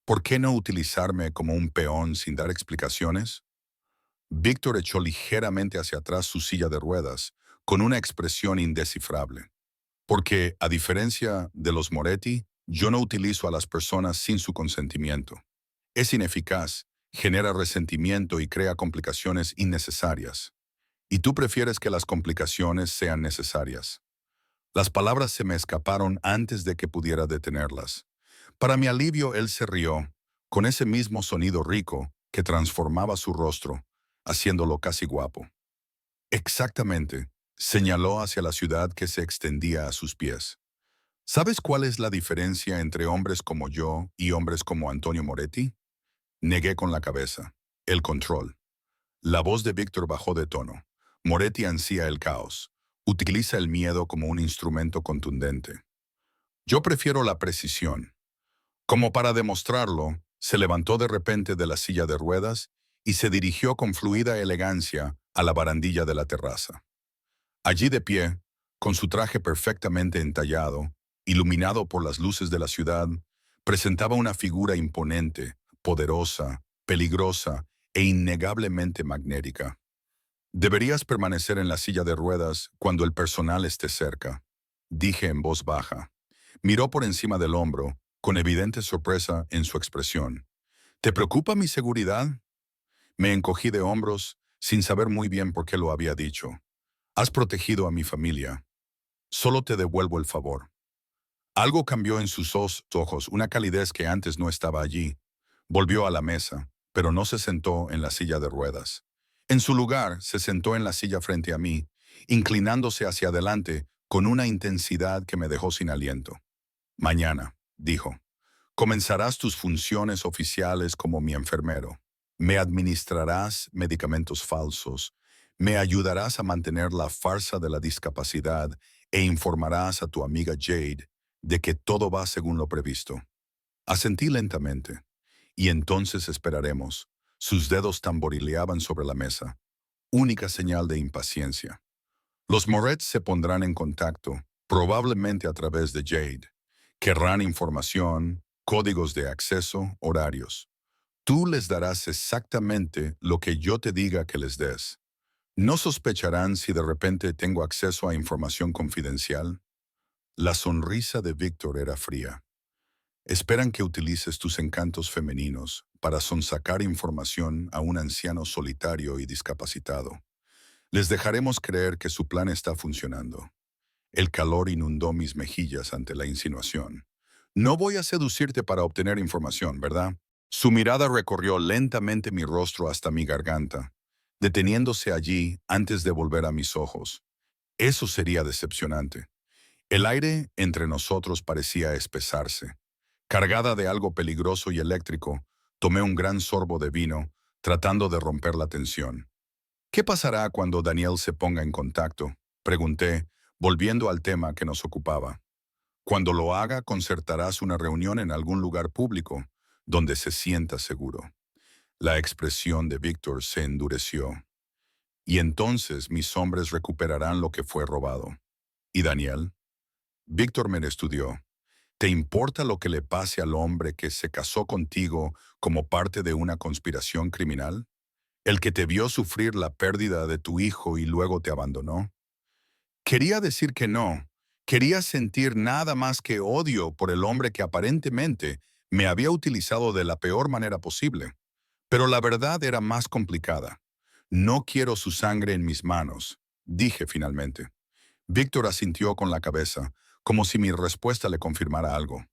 ¿Por qué no utilizarme como un peón sin dar explicaciones? Víctor echó ligeramente hacia atrás su silla de ruedas, con una expresión indescifrable. Porque, a diferencia de los Moretti, yo no utilizo a las personas sin su consentimiento. Es ineficaz, genera resentimiento y crea complicaciones innecesarias. Y tú prefieres que las complicaciones sean necesarias. Las palabras se me escaparon antes de que pudiera detenerlas. Para mi alivio, él se rió, con ese mismo sonido rico que transformaba su rostro, haciéndolo casi guapo. Exactamente, señaló hacia la ciudad que se extendía a sus pies. ¿Sabes cuál es la diferencia entre hombres como yo y hombres como Antonio Moretti? Negué con la cabeza. El control. La voz de Víctor bajó de tono. Moretti ansía el caos. Utiliza el miedo como un instrumento contundente. Yo prefiero la precisión. Como para demostrarlo, se levantó de repente de la silla de ruedas y se dirigió con fluida elegancia a la barandilla de la terraza. Allí de pie, con su traje perfectamente entallado, iluminado por las luces de la ciudad, presentaba una figura imponente, poderosa, peligrosa e innegablemente magnética. Deberías permanecer en la silla de ruedas cuando el personal esté cerca, dije en voz baja. Miró por encima del hombro, con evidente sorpresa en su expresión. ¿Te preocupa mi seguridad? Me encogí de hombros, sin saber muy bien por qué lo había dicho. Has protegido a mi familia. Solo te devuelvo el favor. Algo cambió en sus ojos, una calidez que antes no estaba allí. Volvió a la mesa, pero no se sentó en la silla de ruedas. En su lugar, se sentó en la silla frente a mí, inclinándose hacia adelante con una intensidad que me dejó sin aliento. Mañana, dijo, comenzarás tus funciones oficiales como mi enfermero. Me administrarás medicamentos falsos, me ayudarás a mantener la farsa de la discapacidad e informarás a tu amiga Jade de que todo va según lo previsto. Asentí lentamente, y entonces esperaremos. Sus dedos tamborileaban sobre la mesa, única señal de impaciencia. Los Moretz se pondrán en contacto, probablemente a través de Jade. Querrán información, códigos de acceso, horarios. Tú les darás exactamente lo que yo te diga que les des. ¿No sospecharán si de repente tengo acceso a información confidencial? La sonrisa de Víctor era fría. Esperan que utilices tus encantos femeninos para sonsacar información a un anciano solitario y discapacitado. Les dejaremos creer que su plan está funcionando. El calor inundó mis mejillas ante la insinuación. No voy a seducirte para obtener información, ¿verdad? Su mirada recorrió lentamente mi rostro hasta mi garganta, deteniéndose allí antes de volver a mis ojos. Eso sería decepcionante. El aire entre nosotros parecía espesarse. Cargada de algo peligroso y eléctrico, tomé un gran sorbo de vino, tratando de romper la tensión. ¿Qué pasará cuando Daniel se ponga en contacto? Pregunté, volviendo al tema que nos ocupaba. Cuando lo haga, concertarás una reunión en algún lugar público, donde se sienta seguro. La expresión de Víctor se endureció. y entonces mis hombres recuperarán lo que fue robado. ¿Y Daniel? Víctor me estudió. ¿Te importa lo que le pase al hombre que se casó contigo como parte de una conspiración criminal? ¿El que te vio sufrir la pérdida de tu hijo y luego te abandonó? Quería decir que no. Quería sentir nada más que odio por el hombre que aparentemente me había utilizado de la peor manera posible. Pero la verdad era más complicada. No quiero su sangre en mis manos, dije finalmente. Víctor asintió con la cabeza, como si mi respuesta le confirmara algo.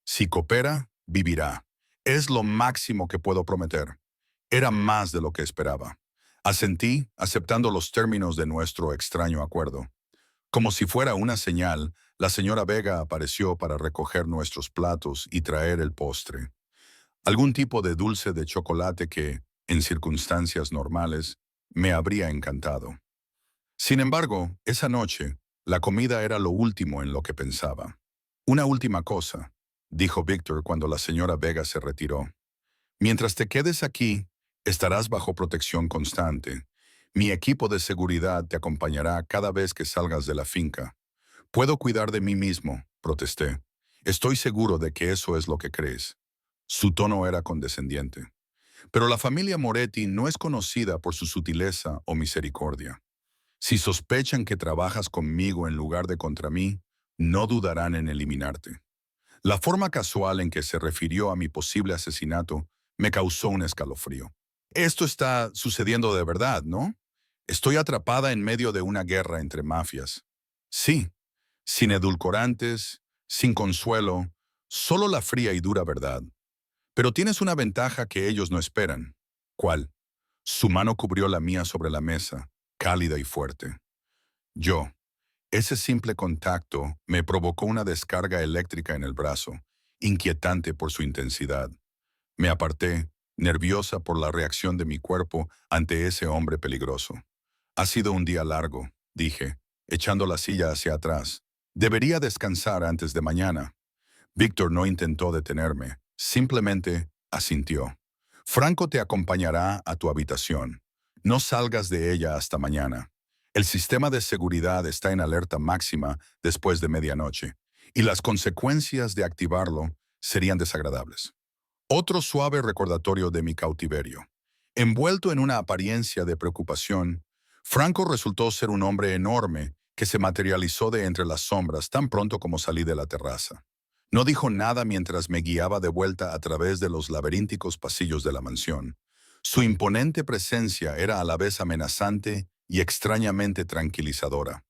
Si coopera, vivirá. Es lo máximo que puedo prometer. Era más de lo que esperaba. Asentí, aceptando los términos de nuestro extraño acuerdo. Como si fuera una señal, la señora Vega apareció para recoger nuestros platos y traer el postre. Algún tipo de dulce de chocolate que, en circunstancias normales, me habría encantado. Sin embargo, esa noche, la comida era lo último en lo que pensaba. Una última cosa, dijo Víctor cuando la señora Vega se retiró. Mientras te quedes aquí, estarás bajo protección constante. Mi equipo de seguridad te acompañará cada vez que salgas de la finca. Puedo cuidar de mí mismo, protesté. Estoy seguro de que eso es lo que crees. Su tono era condescendiente. Pero la familia Moretti no es conocida por su sutileza o misericordia. Si sospechan que trabajas conmigo en lugar de contra mí, no dudarán en eliminarte. La forma casual en que se refirió a mi posible asesinato me causó un escalofrío. Esto está sucediendo de verdad, ¿no? Estoy atrapada en medio de una guerra entre mafias. Sí, sin edulcorantes, sin consuelo, solo la fría y dura verdad. Pero tienes una ventaja que ellos no esperan. ¿Cuál? Su mano cubrió la mía sobre la mesa, cálida y fuerte. Yo, ese simple contacto me provocó una descarga eléctrica en el brazo, inquietante por su intensidad. Me aparté, nerviosa por la reacción de mi cuerpo ante ese hombre peligroso. Ha sido un día largo, dije, echando la silla hacia atrás. Debería descansar antes de mañana. Víctor no intentó detenerme, simplemente asintió. Franco te acompañará a tu habitación. No salgas de ella hasta mañana. El sistema de seguridad está en alerta máxima después de medianoche, y las consecuencias de activarlo serían desagradables. Otro suave recordatorio de mi cautiverio. Envuelto en una apariencia de preocupación, Franco resultó ser un hombre enorme que se materializó de entre las sombras tan pronto como salí de la terraza. No dijo nada mientras me guiaba de vuelta a través de los laberínticos pasillos de la mansión. Su imponente presencia era a la vez amenazante y extrañamente tranquilizadora.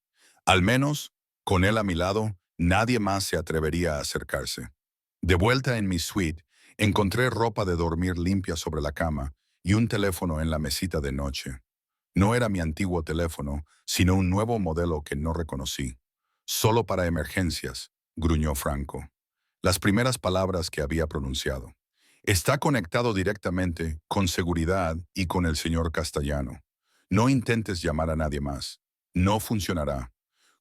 Al menos, con él a mi lado, nadie más se atrevería a acercarse. De vuelta en mi suite, encontré ropa de dormir limpia sobre la cama y un teléfono en la mesita de noche. No era mi antiguo teléfono, sino un nuevo modelo que no reconocí. Solo para emergencias, gruñó Franco. Las primeras palabras que había pronunciado. Está conectado directamente, con seguridad y con el señor Castellano. No intentes llamar a nadie más. No funcionará.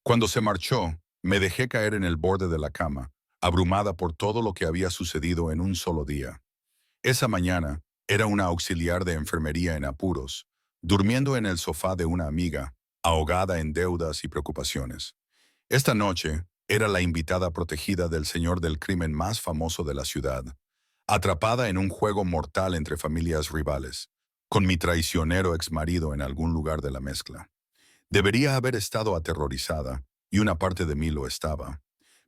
Cuando se marchó, me dejé caer en el borde de la cama, abrumada por todo lo que había sucedido en un solo día. Esa mañana era una auxiliar de enfermería en apuros, durmiendo en el sofá de una amiga, ahogada en deudas y preocupaciones. Esta noche era la invitada protegida del señor del crimen más famoso de la ciudad, atrapada en un juego mortal entre familias rivales, con mi traicionero exmarido en algún lugar de la mezcla. Debería haber estado aterrorizada, y una parte de mí lo estaba.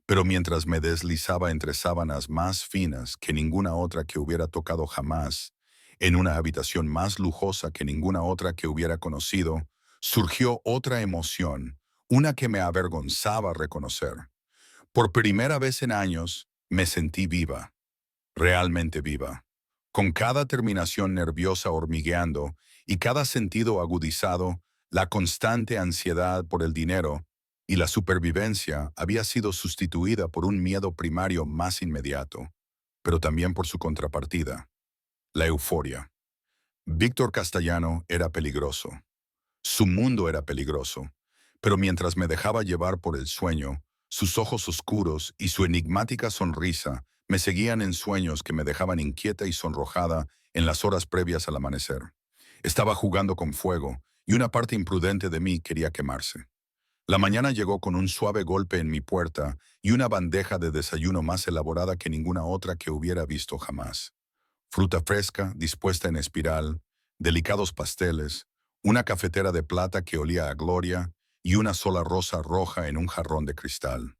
Pero mientras me deslizaba entre sábanas más finas que ninguna otra que hubiera tocado jamás, en una habitación más lujosa que ninguna otra que hubiera conocido, surgió otra emoción, una que me avergonzaba reconocer. Por primera vez en años, me sentí viva, realmente viva. Con cada terminación nerviosa hormigueando y cada sentido agudizado, la constante ansiedad por el dinero y la supervivencia había sido sustituida por un miedo primario más inmediato, pero también por su contrapartida, la euforia. Víctor Castellano era peligroso. Su mundo era peligroso, pero mientras me dejaba llevar por el sueño, sus ojos oscuros y su enigmática sonrisa me seguían en sueños que me dejaban inquieta y sonrojada en las horas previas al amanecer. Estaba jugando con fuego, y una parte imprudente de mí quería quemarse. La mañana llegó con un suave golpe en mi puerta y una bandeja de desayuno más elaborada que ninguna otra que hubiera visto jamás. Fruta fresca, dispuesta en espiral, delicados pasteles, una cafetera de plata que olía a gloria y una sola rosa roja en un jarrón de cristal.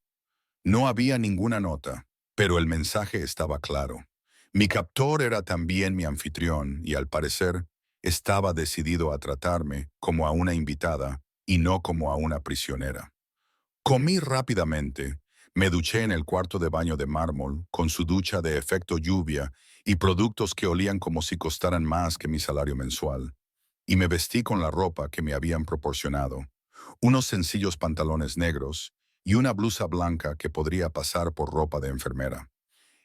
No había ninguna nota, pero el mensaje estaba claro. Mi captor era también mi anfitrión y, al parecer, estaba decidido a tratarme como a una invitada y no como a una prisionera. Comí rápidamente, me duché en el cuarto de baño de mármol, con su ducha de efecto lluvia y productos que olían como si costaran más que mi salario mensual, y me vestí con la ropa que me habían proporcionado, unos sencillos pantalones negros y una blusa blanca que podría pasar por ropa de enfermera.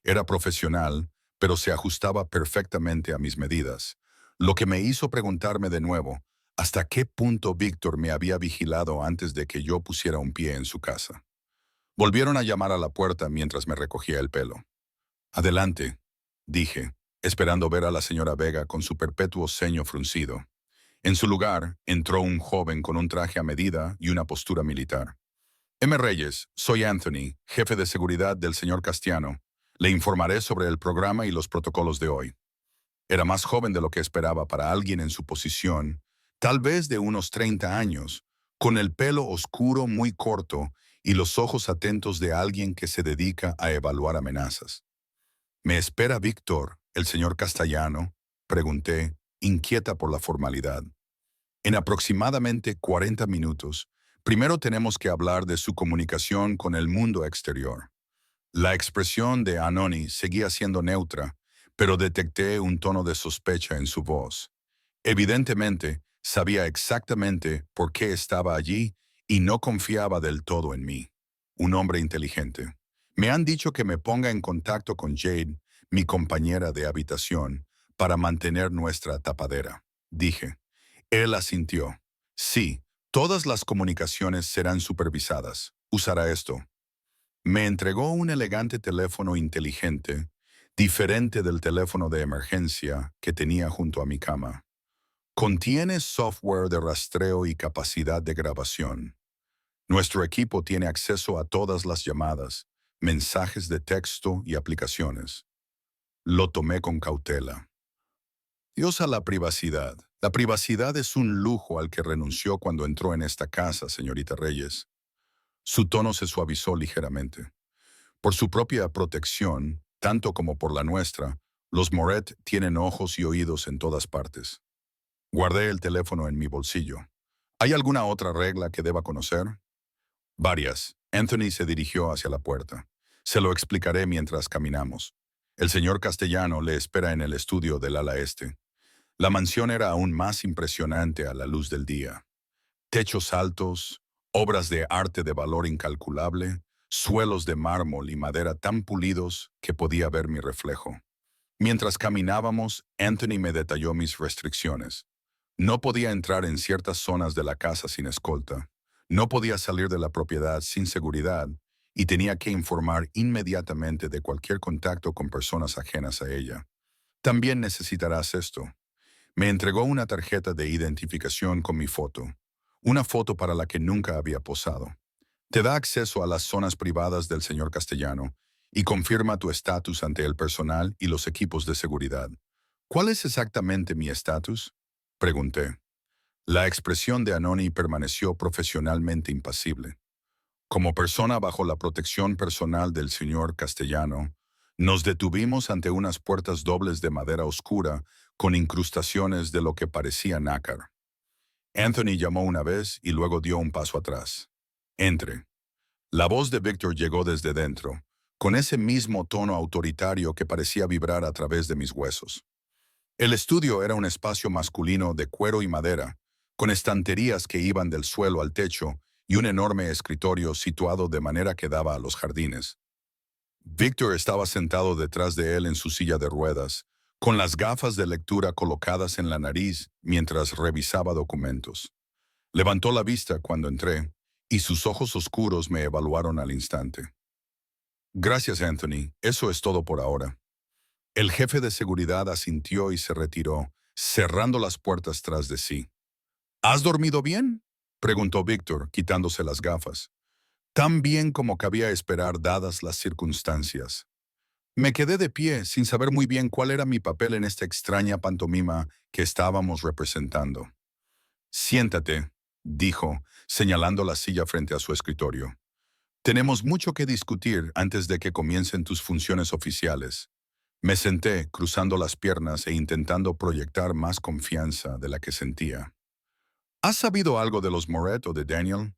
Era profesional, pero se ajustaba perfectamente a mis medidas, lo que me hizo preguntarme de nuevo hasta qué punto Víctor me había vigilado antes de que yo pusiera un pie en su casa. Volvieron a llamar a la puerta mientras me recogía el pelo. Adelante, dije, esperando ver a la señora Vega con su perpetuo ceño fruncido. En su lugar, entró un joven con un traje a medida y una postura militar. M. Reyes, soy Anthony, jefe de seguridad del señor Castiano. Le informaré sobre el programa y los protocolos de hoy. Era más joven de lo que esperaba para alguien en su posición, tal vez de unos 30 años, con el pelo oscuro muy corto y los ojos atentos de alguien que se dedica a evaluar amenazas. ¿Me espera Víctor, el señor Castellano?, pregunté, inquieta por la formalidad. En aproximadamente 40 minutos, primero tenemos que hablar de su comunicación con el mundo exterior. La expresión de Anoni seguía siendo neutra, pero detecté un tono de sospecha en su voz. Evidentemente, sabía exactamente por qué estaba allí y no confiaba del todo en mí. Un hombre inteligente. Me han dicho que me ponga en contacto con Jade, mi compañera de habitación, para mantener nuestra tapadera, dije. Él asintió. Sí, todas las comunicaciones serán supervisadas. Usará esto. Me entregó un elegante teléfono inteligente, diferente del teléfono de emergencia que tenía junto a mi cama. Contiene software de rastreo y capacidad de grabación. Nuestro equipo tiene acceso a todas las llamadas, mensajes de texto y aplicaciones. Lo tomé con cautela. Dios a la privacidad. La privacidad es un lujo al que renunció cuando entró en esta casa, señorita Reyes. Su tono se suavizó ligeramente. Por su propia protección, tanto como por la nuestra, los Moret tienen ojos y oídos en todas partes. Guardé el teléfono en mi bolsillo. ¿Hay alguna otra regla que deba conocer? Varias. Anthony se dirigió hacia la puerta. Se lo explicaré mientras caminamos. El señor Castellano le espera en el estudio del ala este. La mansión era aún más impresionante a la luz del día. Techos altos, obras de arte de valor incalculable, suelos de mármol y madera tan pulidos que podía ver mi reflejo. Mientras caminábamos, Anthony me detalló mis restricciones. No podía entrar en ciertas zonas de la casa sin escolta. No podía salir de la propiedad sin seguridad y tenía que informar inmediatamente de cualquier contacto con personas ajenas a ella. También necesitarás esto. Me entregó una tarjeta de identificación con mi foto, una foto para la que nunca había posado. Te da acceso a las zonas privadas del señor Castellano y confirma tu estatus ante el personal y los equipos de seguridad. ¿Cuál es exactamente mi estatus?, pregunté. La expresión de Anoni permaneció profesionalmente impasible. Como persona bajo la protección personal del señor Castellano, nos detuvimos ante unas puertas dobles de madera oscura con incrustaciones de lo que parecía nácar. Anthony llamó una vez y luego dio un paso atrás. Entre. La voz de Víctor llegó desde dentro, con ese mismo tono autoritario que parecía vibrar a través de mis huesos. El estudio era un espacio masculino de cuero y madera, con estanterías que iban del suelo al techo y un enorme escritorio situado de manera que daba a los jardines. Víctor estaba sentado detrás de él en su silla de ruedas, con las gafas de lectura colocadas en la nariz mientras revisaba documentos. Levantó la vista cuando entré, y sus ojos oscuros me evaluaron al instante. Gracias, Anthony. Eso es todo por ahora. El jefe de seguridad asintió y se retiró, cerrando las puertas tras de sí. ¿Has dormido bien?, preguntó Víctor, quitándose las gafas. Tan bien como cabía esperar dadas las circunstancias. Me quedé de pie sin saber muy bien cuál era mi papel en esta extraña pantomima que estábamos representando. Siéntate, dijo, señalando la silla frente a su escritorio. Tenemos mucho que discutir antes de que comiencen tus funciones oficiales. Me senté, cruzando las piernas e intentando proyectar más confianza de la que sentía. ¿Has sabido algo de los Moret o de Daniel?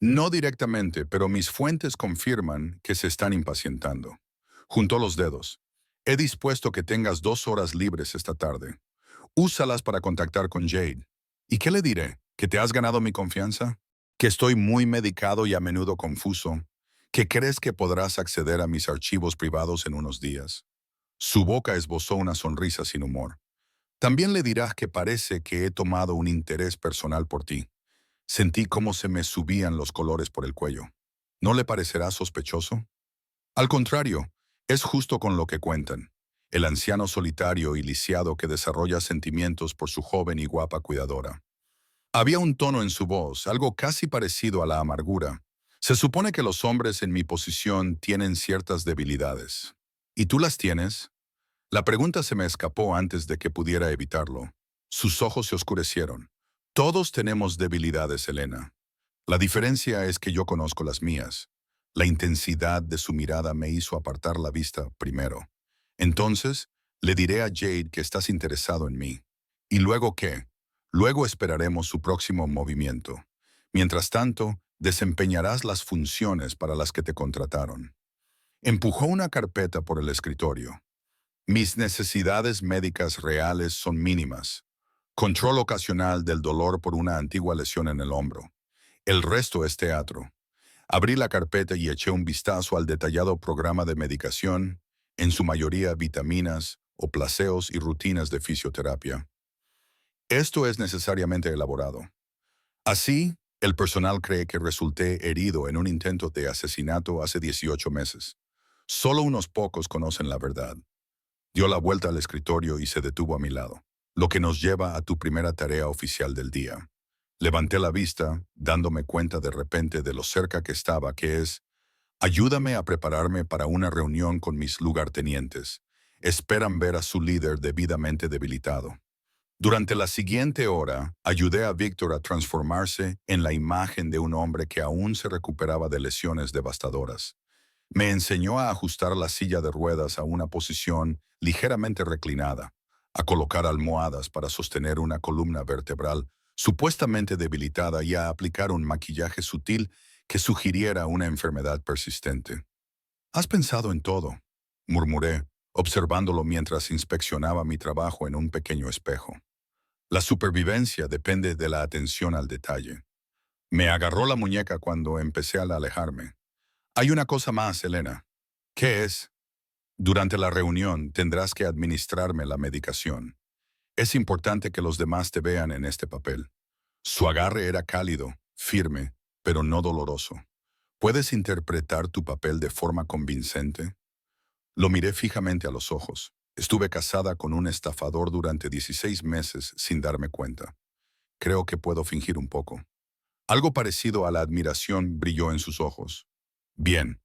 No directamente, pero mis fuentes confirman que se están impacientando. Juntó los dedos. He dispuesto que tengas 2 horas libres esta tarde. Úsalas para contactar con Jade. ¿Y qué le diré? ¿Que te has ganado mi confianza? ¿Que estoy muy medicado y a menudo confuso? ¿Que crees que podrás acceder a mis archivos privados en unos días? Su boca esbozó una sonrisa sin humor. También le dirás que parece que he tomado un interés personal por ti. Sentí cómo se me subían los colores por el cuello. ¿No le parecerá sospechoso? Al contrario, es justo con lo que cuentan. El anciano solitario y lisiado que desarrolla sentimientos por su joven y guapa cuidadora. Había un tono en su voz, algo casi parecido a la amargura. Se supone que los hombres en mi posición tienen ciertas debilidades. ¿Y tú las tienes? La pregunta se me escapó antes de que pudiera evitarlo. Sus ojos se oscurecieron. Todos tenemos debilidades, Elena. La diferencia es que yo conozco las mías. La intensidad de su mirada me hizo apartar la vista primero. Entonces, le diré a Jade que estás interesado en mí. ¿Y luego qué? Luego esperaremos su próximo movimiento. Mientras tanto, desempeñarás las funciones para las que te contrataron. Empujó una carpeta por el escritorio. Mis necesidades médicas reales son mínimas. Control ocasional del dolor por una antigua lesión en el hombro. El resto es teatro. Abrí la carpeta y eché un vistazo al detallado programa de medicación, en su mayoría vitaminas, oplaceos y rutinas de fisioterapia. Esto es necesariamente elaborado. Así, el personal cree que resulté herido en un intento de asesinato hace 18 meses. Solo unos pocos conocen la verdad. Dio la vuelta al escritorio y se detuvo a mi lado, lo que nos lleva a tu primera tarea oficial del día. Levanté la vista, dándome cuenta de repente de lo cerca que estaba, que es, ayúdame a prepararme para una reunión con mis lugartenientes. Esperan ver a su líder debidamente debilitado. Durante la siguiente hora, ayudé a Víctor a transformarse en la imagen de un hombre que aún se recuperaba de lesiones devastadoras. Me enseñó a ajustar la silla de ruedas a una posición ligeramente reclinada, a colocar almohadas para sostener una columna vertebral supuestamente debilitada y a aplicar un maquillaje sutil que sugiriera una enfermedad persistente. «Has pensado en todo», murmuré, observándolo mientras inspeccionaba mi trabajo en un pequeño espejo. La supervivencia depende de la atención al detalle. Me agarró la muñeca cuando empecé a alejarme. Hay una cosa más, Elena. ¿Qué es? Durante la reunión tendrás que administrarme la medicación. Es importante que los demás te vean en este papel. Su agarre era cálido, firme, pero no doloroso. ¿Puedes interpretar tu papel de forma convincente? Lo miré fijamente a los ojos. Estuve casada con un estafador durante 16 meses sin darme cuenta. Creo que puedo fingir un poco. Algo parecido a la admiración brilló en sus ojos. Bien.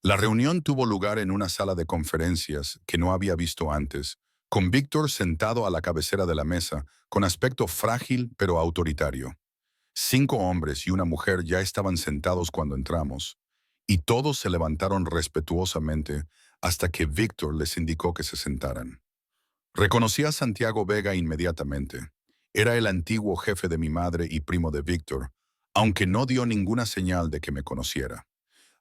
La reunión tuvo lugar en una sala de conferencias que no había visto antes, con Víctor sentado a la cabecera de la mesa, con aspecto frágil pero autoritario. 5 hombres y una mujer ya estaban sentados cuando entramos, y todos se levantaron respetuosamente hasta que Víctor les indicó que se sentaran. Reconocí a Santiago Vega inmediatamente. Era el antiguo jefe de mi madre y primo de Víctor, aunque no dio ninguna señal de que me conociera.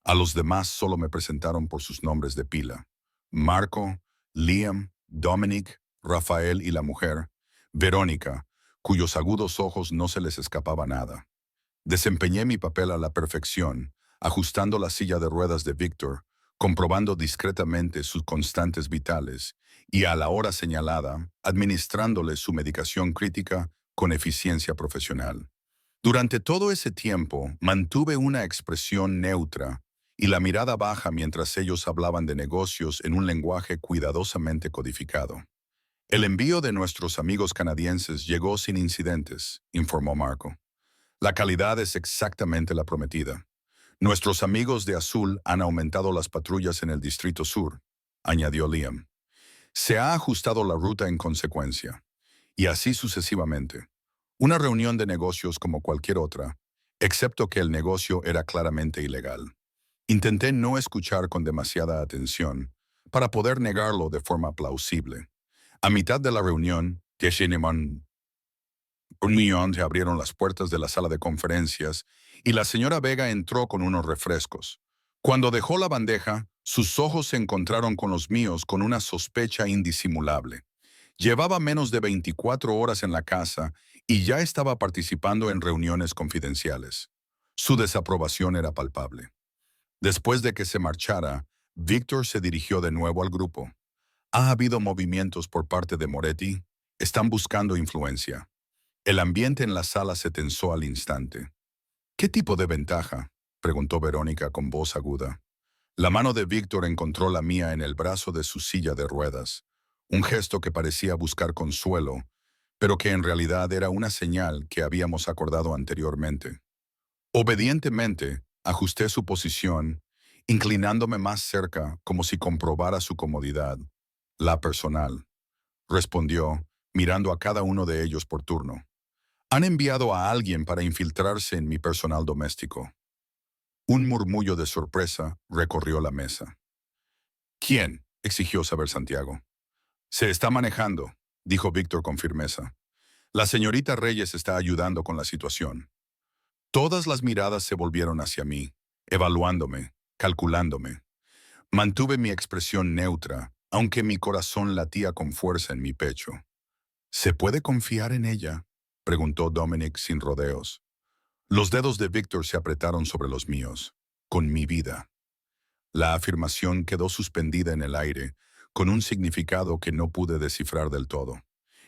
A los demás solo me presentaron por sus nombres de pila: Marco, Liam, Dominic, Rafael y la mujer, Verónica, cuyos agudos ojos no se les escapaba nada. Desempeñé mi papel a la perfección, ajustando la silla de ruedas de Víctor, comprobando discretamente sus constantes vitales y a la hora señalada, administrándole su medicación crítica con eficiencia profesional. Durante todo ese tiempo mantuve una expresión neutra y la mirada baja mientras ellos hablaban de negocios en un lenguaje cuidadosamente codificado. El envío de nuestros amigos canadienses llegó sin incidentes, informó Marco. La calidad es exactamente la prometida. Nuestros amigos de Azul han aumentado las patrullas en el Distrito Sur, añadió Liam. Se ha ajustado la ruta en consecuencia, y así sucesivamente. Una reunión de negocios como cualquier otra, excepto que el negocio era claramente ilegal. Intenté no escuchar con demasiada atención para poder negarlo de forma plausible. A mitad de la reunión, un millón se abrieron las puertas de la sala de conferencias y la señora Vega entró con unos refrescos. Cuando dejó la bandeja, sus ojos se encontraron con los míos con una sospecha indisimulable. Llevaba menos de 24 horas en la casa y ya estaba participando en reuniones confidenciales. Su desaprobación era palpable. Después de que se marchara, Víctor se dirigió de nuevo al grupo. Ha habido movimientos por parte de Moretti. Están buscando influencia. El ambiente en la sala se tensó al instante. ¿Qué tipo de ventaja?, preguntó Verónica con voz aguda. La mano de Víctor encontró la mía en el brazo de su silla de ruedas, un gesto que parecía buscar consuelo, pero que en realidad era una señal que habíamos acordado anteriormente. Obedientemente, ajusté su posición, inclinándome más cerca como si comprobara su comodidad. La personal, respondió, mirando a cada uno de ellos por turno. Han enviado a alguien para infiltrarse en mi personal doméstico. Un murmullo de sorpresa recorrió la mesa. ¿Quién?, exigió saber Santiago. Se está manejando, dijo Víctor con firmeza. La señorita Reyes está ayudando con la situación. Todas las miradas se volvieron hacia mí, evaluándome, calculándome. Mantuve mi expresión neutra, aunque mi corazón latía con fuerza en mi pecho. ¿Se puede confiar en ella?, preguntó Dominic sin rodeos. Los dedos de Víctor se apretaron sobre los míos. Con mi vida. La afirmación quedó suspendida en el aire, con un significado que no pude descifrar del todo.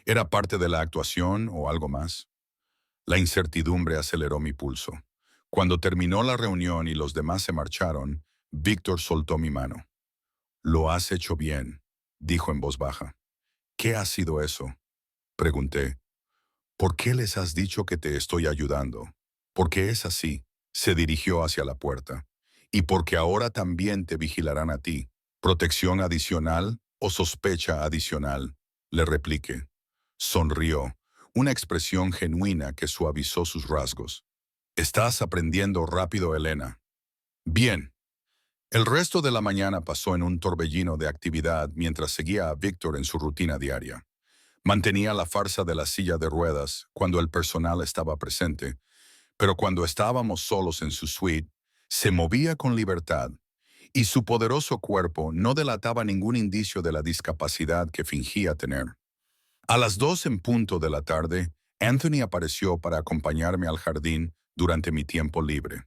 ¿Era parte de la actuación o algo más? La incertidumbre aceleró mi pulso. Cuando terminó la reunión y los demás se marcharon, Víctor soltó mi mano. «Lo has hecho bien», dijo en voz baja. «¿Qué ha sido eso?», pregunté. «¿Por qué les has dicho que te estoy ayudando? Porque es así», se dirigió hacia la puerta. «Y porque ahora también te vigilarán a ti. ¿Protección adicional o sospecha adicional?», le repliqué. Sonrió, una expresión genuina que suavizó sus rasgos. «Estás aprendiendo rápido, Elena». «Bien». El resto de la mañana pasó en un torbellino de actividad mientras seguía a Víctor en su rutina diaria. Mantenía la farsa de la silla de ruedas cuando el personal estaba presente, pero cuando estábamos solos en su suite, se movía con libertad, y su poderoso cuerpo no delataba ningún indicio de la discapacidad que fingía tener. A las 2 en punto de la tarde, Anthony apareció para acompañarme al jardín durante mi tiempo libre.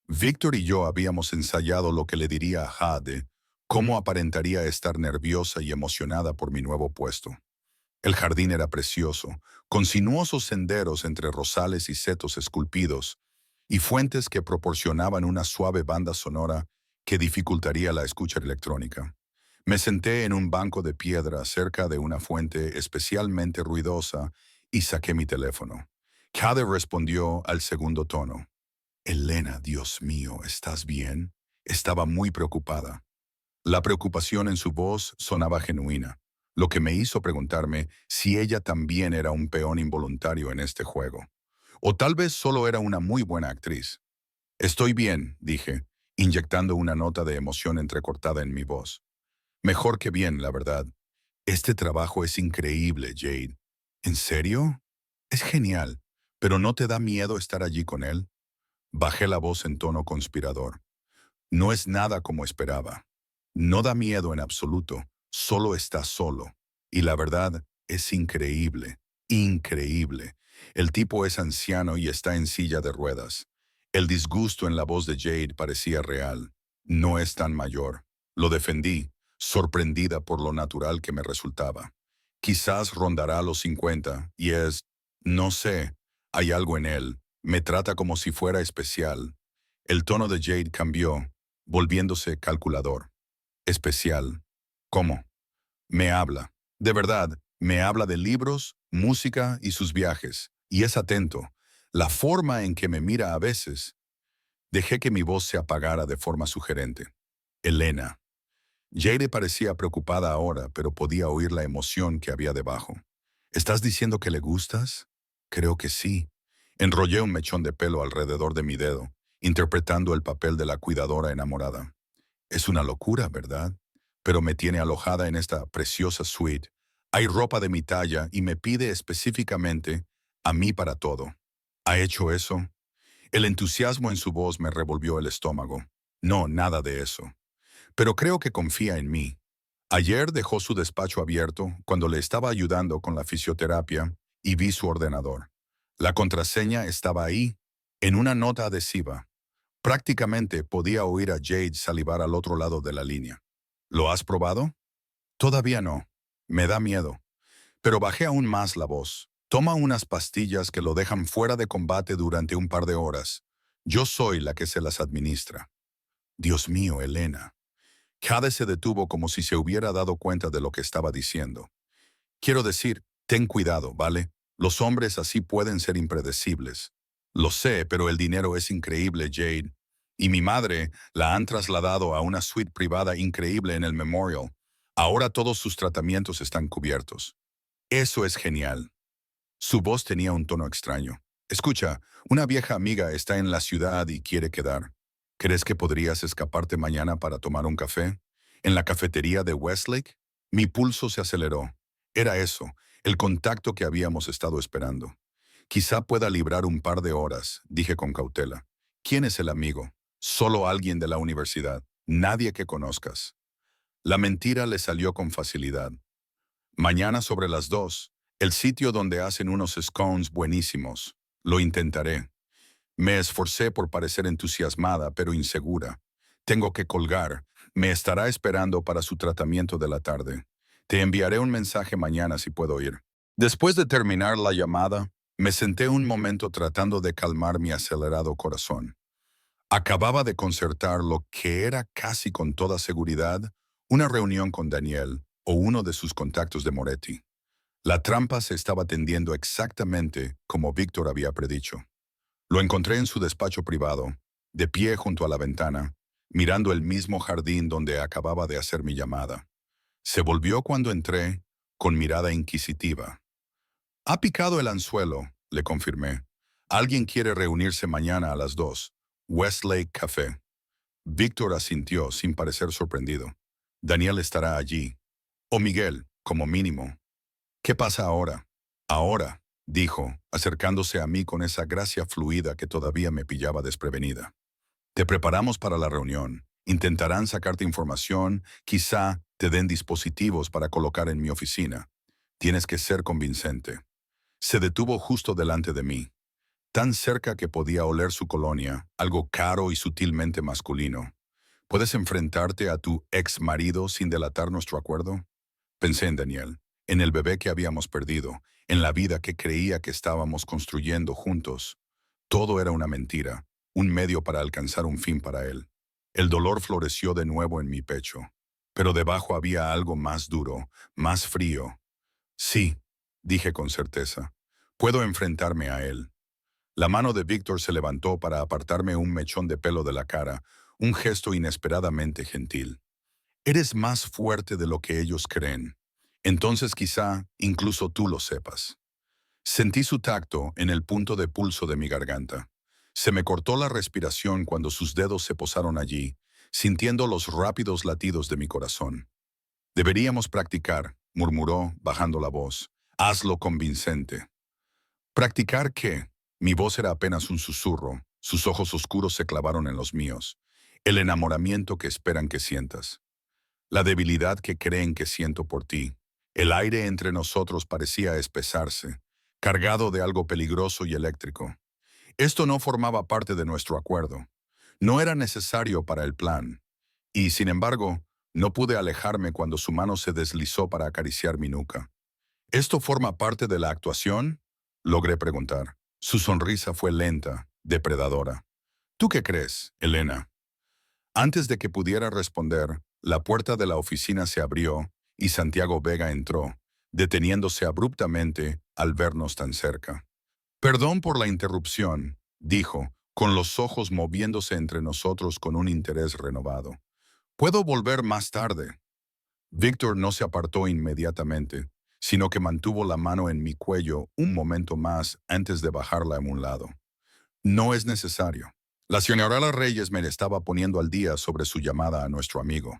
Víctor y yo habíamos ensayado lo que le diría a Jade, cómo aparentaría estar nerviosa y emocionada por mi nuevo puesto. El jardín era precioso, con sinuosos senderos entre rosales y setos esculpidos, y fuentes que proporcionaban una suave banda sonora que dificultaría la escucha electrónica. Me senté en un banco de piedra cerca de una fuente especialmente ruidosa y saqué mi teléfono. Jade respondió al segundo tono. «Elena, Dios mío, ¿estás bien?». Estaba muy preocupada. La preocupación en su voz sonaba genuina, lo que me hizo preguntarme si ella también era un peón involuntario en este juego. O tal vez solo era una muy buena actriz. «Estoy bien», dije, inyectando una nota de emoción entrecortada en mi voz. «Mejor que bien, la verdad. Este trabajo es increíble, Jade». «¿En serio?». «Es genial, pero ¿no te da miedo estar allí con él?». Bajé la voz en tono conspirador. «No es nada como esperaba. No da miedo en absoluto, solo está solo. Y la verdad, es increíble, increíble. El tipo es anciano y está en silla de ruedas». El disgusto en la voz de Jade parecía real. «No es tan mayor». Lo defendí, sorprendida por lo natural que me resultaba. «Quizás rondará los 50, y es... no sé, hay algo en él. Me trata como si fuera especial». El tono de Jade cambió, volviéndose calculador. «Especial. ¿Cómo?». «Me habla. De verdad, Me habla de libros, música y sus viajes, y es atento. La forma en que me mira a veces. Dejé que mi voz se apagara de forma sugerente. Elena. Jade parecía preocupada ahora, pero podía oír la emoción que había debajo. ¿Estás diciendo que le gustas? Creo que sí. Enrollé un mechón de pelo alrededor de mi dedo, interpretando el papel de la cuidadora enamorada. Es una locura, ¿verdad? Pero me tiene alojada en esta preciosa suite. Hay ropa de mi talla y me pide específicamente a mí para todo. ¿Ha hecho eso? El entusiasmo en su voz me revolvió el estómago. No, nada de eso. Pero creo que confía en mí. Ayer dejó su despacho abierto cuando le estaba ayudando con la fisioterapia y vi su ordenador. La contraseña estaba ahí, en una nota adhesiva. Prácticamente podía oír a Jade salivar al otro lado de la línea. ¿Lo has probado? Todavía no. Me da miedo. Pero bajé aún más la voz. Toma unas pastillas que lo dejan fuera de combate durante un par de horas. Yo soy la que se las administra. Dios mío, Elena. Jade se detuvo como si se hubiera dado cuenta de lo que estaba diciendo. Quiero decir, ten cuidado, ¿vale? Los hombres así pueden ser impredecibles. Lo sé, pero el dinero es increíble, Jade. Y mi madre la han trasladado a una suite privada increíble en el Memorial. Ahora todos sus tratamientos están cubiertos. Eso es genial. Su voz tenía un tono extraño. Escucha, una vieja amiga está en la ciudad y quiere quedar. ¿Crees que podrías escaparte mañana para tomar un café? ¿En la cafetería de Westlake? Mi pulso se aceleró. Era eso, el contacto que habíamos estado esperando. Quizá pueda librar un par de horas, dije con cautela. ¿Quién es el amigo? Solo alguien de la universidad. Nadie que conozcas. La mentira le salió con facilidad. Mañana sobre las 2, el sitio donde hacen unos scones buenísimos. Lo intentaré. Me esforcé por parecer entusiasmada, pero insegura. Tengo que colgar. Me estará esperando para su tratamiento de la tarde. Te enviaré un mensaje mañana si puedo ir. Después de terminar la llamada, me senté un momento tratando de calmar mi acelerado corazón. Acababa de concertar lo que era casi con toda seguridad una reunión con Daniel o uno de sus contactos de Moretti. La trampa se estaba tendiendo exactamente como Víctor había predicho. Lo encontré en su despacho privado, de pie junto a la ventana, mirando el mismo jardín donde acababa de hacer mi llamada. Se volvió cuando entré, con mirada inquisitiva. «Ha picado el anzuelo», le confirmé. «Alguien quiere reunirse mañana a las 2. Westlake Café». Víctor asintió sin parecer sorprendido. «Daniel estará allí. O Miguel, como mínimo». «¿Qué pasa ahora?» «Ahora», dijo, acercándose a mí con esa gracia fluida que todavía me pillaba desprevenida. «Te preparamos para la reunión. Intentarán sacarte información, quizá te den dispositivos para colocar en mi oficina. Tienes que ser convincente». Se detuvo justo delante de mí, tan cerca que podía oler su colonia, algo caro y sutilmente masculino. ¿Puedes enfrentarte a tu ex marido sin delatar nuestro acuerdo? Pensé en Daniel, en el bebé que habíamos perdido, en la vida que creía que estábamos construyendo juntos. Todo era una mentira, un medio para alcanzar un fin para él. El dolor floreció de nuevo en mi pecho, pero debajo había algo más duro, más frío. Sí, dije con certeza, puedo enfrentarme a él. La mano de Víctor se levantó para apartarme un mechón de pelo de la cara, un gesto inesperadamente gentil. Eres más fuerte de lo que ellos creen. Entonces quizá incluso tú lo sepas. Sentí su tacto en el punto de pulso de mi garganta. Se me cortó la respiración cuando sus dedos se posaron allí, sintiendo los rápidos latidos de mi corazón. «Deberíamos practicar», murmuró, bajando la voz. «Hazlo convincente». ¿Practicar qué? Mi voz era apenas un susurro. Sus ojos oscuros se clavaron en los míos. El enamoramiento que esperan que sientas. La debilidad que creen que siento por ti. El aire entre nosotros parecía espesarse, cargado de algo peligroso y eléctrico. Esto no formaba parte de nuestro acuerdo. No era necesario para el plan. Y, sin embargo, no pude alejarme cuando su mano se deslizó para acariciar mi nuca. ¿Esto forma parte de la actuación?, logré preguntar. Su sonrisa fue lenta, depredadora. ¿Tú qué crees, Elena? Antes de que pudiera responder, la puerta de la oficina se abrió y Santiago Vega entró, deteniéndose abruptamente al vernos tan cerca. Perdón por la interrupción, dijo, con los ojos moviéndose entre nosotros con un interés renovado. ¿Puedo volver más tarde? Víctor no se apartó inmediatamente, sino que mantuvo la mano en mi cuello un momento más antes de bajarla a un lado. No es necesario. La señora Reyes me estaba poniendo al día sobre su llamada a nuestro amigo.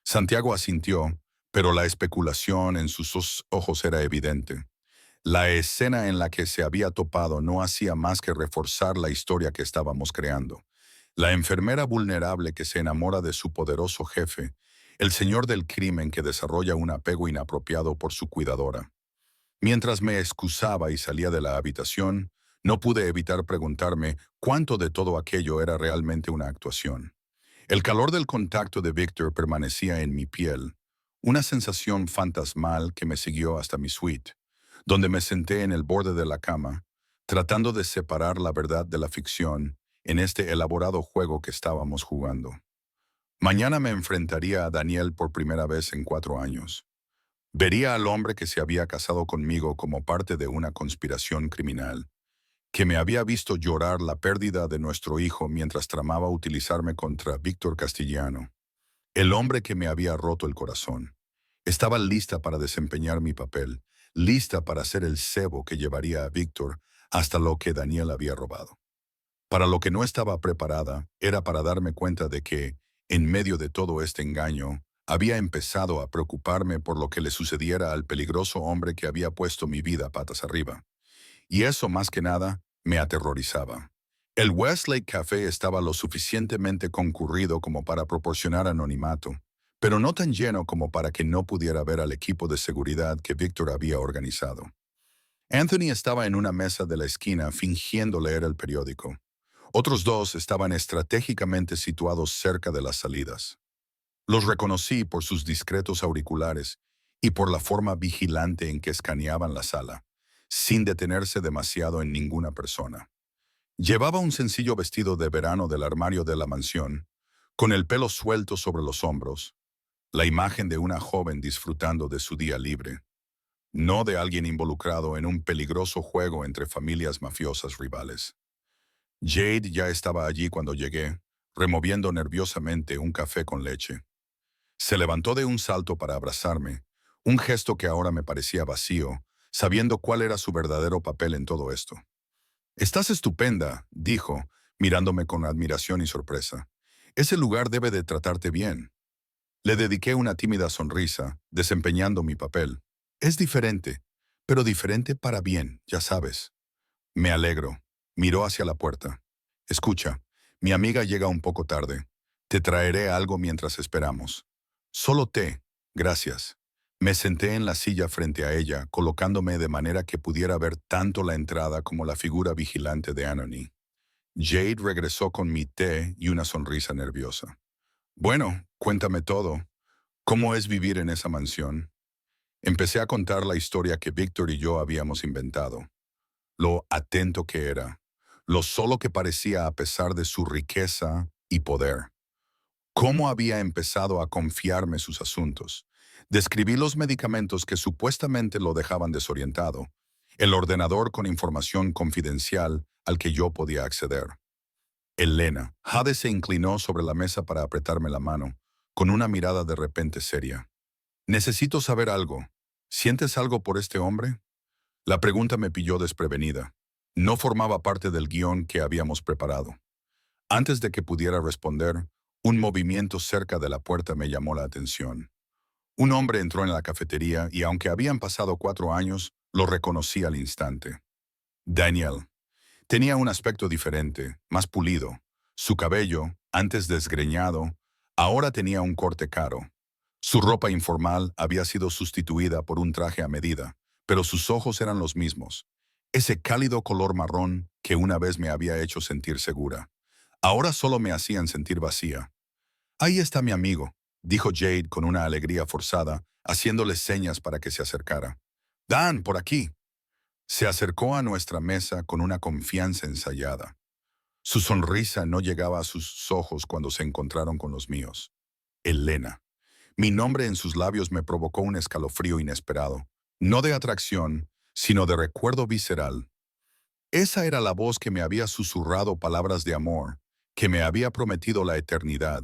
Santiago asintió, pero la especulación en sus ojos era evidente. La escena en la que se había topado no hacía más que reforzar la historia que estábamos creando. La enfermera vulnerable que se enamora de su poderoso jefe, el señor del crimen que desarrolla un apego inapropiado por su cuidadora. Mientras me excusaba y salía de la habitación, no pude evitar preguntarme cuánto de todo aquello era realmente una actuación. El calor del contacto de Víctor permanecía en mi piel, una sensación fantasmal que me siguió hasta mi suite, donde me senté en el borde de la cama, tratando de separar la verdad de la ficción en este elaborado juego que estábamos jugando. Mañana me enfrentaría a Daniel por primera vez en 4 años. Vería al hombre que se había casado conmigo como parte de una conspiración criminal, que me había visto llorar la pérdida de nuestro hijo mientras tramaba utilizarme contra Víctor Castellano, el hombre que me había roto el corazón. Estaba lista para desempeñar mi papel, lista para ser el cebo que llevaría a Víctor hasta lo que Daniel había robado. Para lo que no estaba preparada era para darme cuenta de que, en medio de todo este engaño, había empezado a preocuparme por lo que le sucediera al peligroso hombre que había puesto mi vida patas arriba. Y eso, más que nada, me aterrorizaba. El Westlake Café estaba lo suficientemente concurrido como para proporcionar anonimato, pero no tan lleno como para que no pudiera ver al equipo de seguridad que Víctor había organizado. Anthony estaba en una mesa de la esquina fingiendo leer el periódico. Otros dos estaban estratégicamente situados cerca de las salidas. Los reconocí por sus discretos auriculares y por la forma vigilante en que escaneaban la sala, sin detenerse demasiado en ninguna persona. Llevaba un sencillo vestido de verano del armario de la mansión, con el pelo suelto sobre los hombros, la imagen de una joven disfrutando de su día libre, no de alguien involucrado en un peligroso juego entre familias mafiosas rivales. Jade ya estaba allí cuando llegué, removiendo nerviosamente un café con leche. Se levantó de un salto para abrazarme, un gesto que ahora me parecía vacío, sabiendo cuál era su verdadero papel en todo esto. «Estás estupenda», dijo, mirándome con admiración y sorpresa. «Ese lugar debe de tratarte bien». Le dediqué una tímida sonrisa, desempeñando mi papel. «Es diferente, pero diferente para bien, ya sabes». «Me alegro». Miró hacia la puerta. «Escucha, mi amiga llega un poco tarde. Te traeré algo mientras esperamos». «Solo té, gracias». Me senté en la silla frente a ella, colocándome de manera que pudiera ver tanto la entrada como la figura vigilante de Anthony. Jade regresó con mi té y una sonrisa nerviosa. «Bueno, cuéntame todo. ¿Cómo es vivir en esa mansión?» Empecé a contar la historia que Víctor y yo habíamos inventado. Lo atento que era, lo solo que parecía a pesar de su riqueza y poder. Cómo había empezado a confiarme sus asuntos. Describí los medicamentos que supuestamente lo dejaban desorientado, el ordenador con información confidencial al que yo podía acceder. Elena. Jade se inclinó sobre la mesa para apretarme la mano, con una mirada de repente seria. «Necesito saber algo. ¿Sientes algo por este hombre?» La pregunta me pilló desprevenida. No formaba parte del guión que habíamos preparado. Antes de que pudiera responder, un movimiento cerca de la puerta me llamó la atención. Un hombre entró en la cafetería y aunque habían pasado 4 años, lo reconocí al instante. Daniel. Tenía un aspecto diferente, más pulido. Su cabello, antes desgreñado, ahora tenía un corte caro. Su ropa informal había sido sustituida por un traje a medida, pero sus ojos eran los mismos. Ese cálido color marrón que una vez me había hecho sentir segura. Ahora solo me hacían sentir vacía. «Ahí está mi amigo», dijo Jade con una alegría forzada, haciéndole señas para que se acercara. «Dan, por aquí». Se acercó a nuestra mesa con una confianza ensayada. Su sonrisa no llegaba a sus ojos cuando se encontraron con los míos. Elena. Mi nombre en sus labios me provocó un escalofrío inesperado, no de atracción, sino de recuerdo visceral. Esa era la voz que me había susurrado palabras de amor, que me había prometido la eternidad,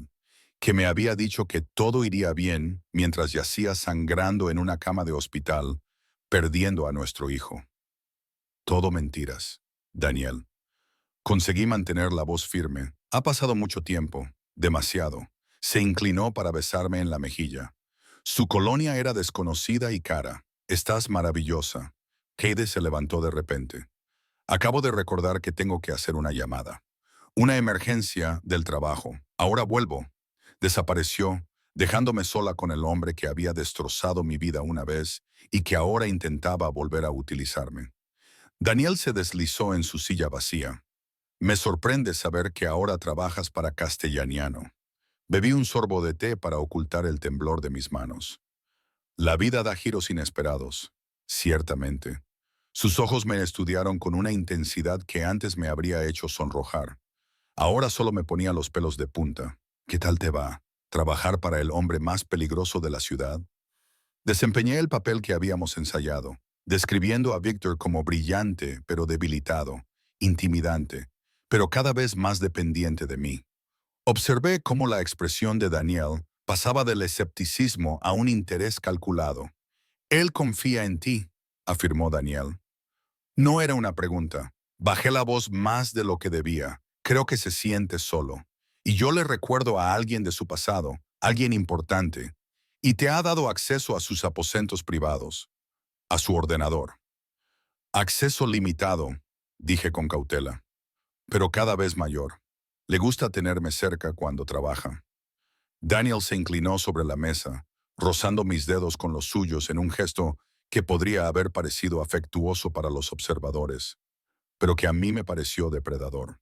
que me había dicho que todo iría bien mientras yacía sangrando en una cama de hospital, perdiendo a nuestro hijo. Todo mentiras, Daniel. Conseguí mantener la voz firme. Ha pasado mucho tiempo, demasiado. Se inclinó para besarme en la mejilla. Su colonia era desconocida y cara. Estás maravillosa. Katie se levantó de repente. Acabo de recordar que tengo que hacer una llamada. Una emergencia del trabajo. Ahora vuelvo. Desapareció, dejándome sola con el hombre que había destrozado mi vida una vez y que ahora intentaba volver a utilizarme. Daniel se deslizó en su silla vacía. Me sorprende saber que ahora trabajas para Castellaniano. Bebí un sorbo de té para ocultar el temblor de mis manos. La vida da giros inesperados, ciertamente. Sus ojos me estudiaron con una intensidad que antes me habría hecho sonrojar. Ahora solo me ponía los pelos de punta. ¿Qué tal te va? ¿Trabajar para el hombre más peligroso de la ciudad? Desempeñé el papel que habíamos ensayado, describiendo a Víctor como brillante pero debilitado, intimidante, pero cada vez más dependiente de mí. Observé cómo la expresión de Daniel pasaba del escepticismo a un interés calculado. Él confía en ti, afirmó Daniel. No era una pregunta. Bajé la voz más de lo que debía. Creo que se siente solo. Y yo le recuerdo a alguien de su pasado, alguien importante, y te ha dado acceso a sus aposentos privados, a su ordenador. Acceso limitado, dije con cautela, pero cada vez mayor. Le gusta tenerme cerca cuando trabaja. Daniel se inclinó sobre la mesa, rozando mis dedos con los suyos en un gesto que podría haber parecido afectuoso para los observadores, pero que a mí me pareció depredador.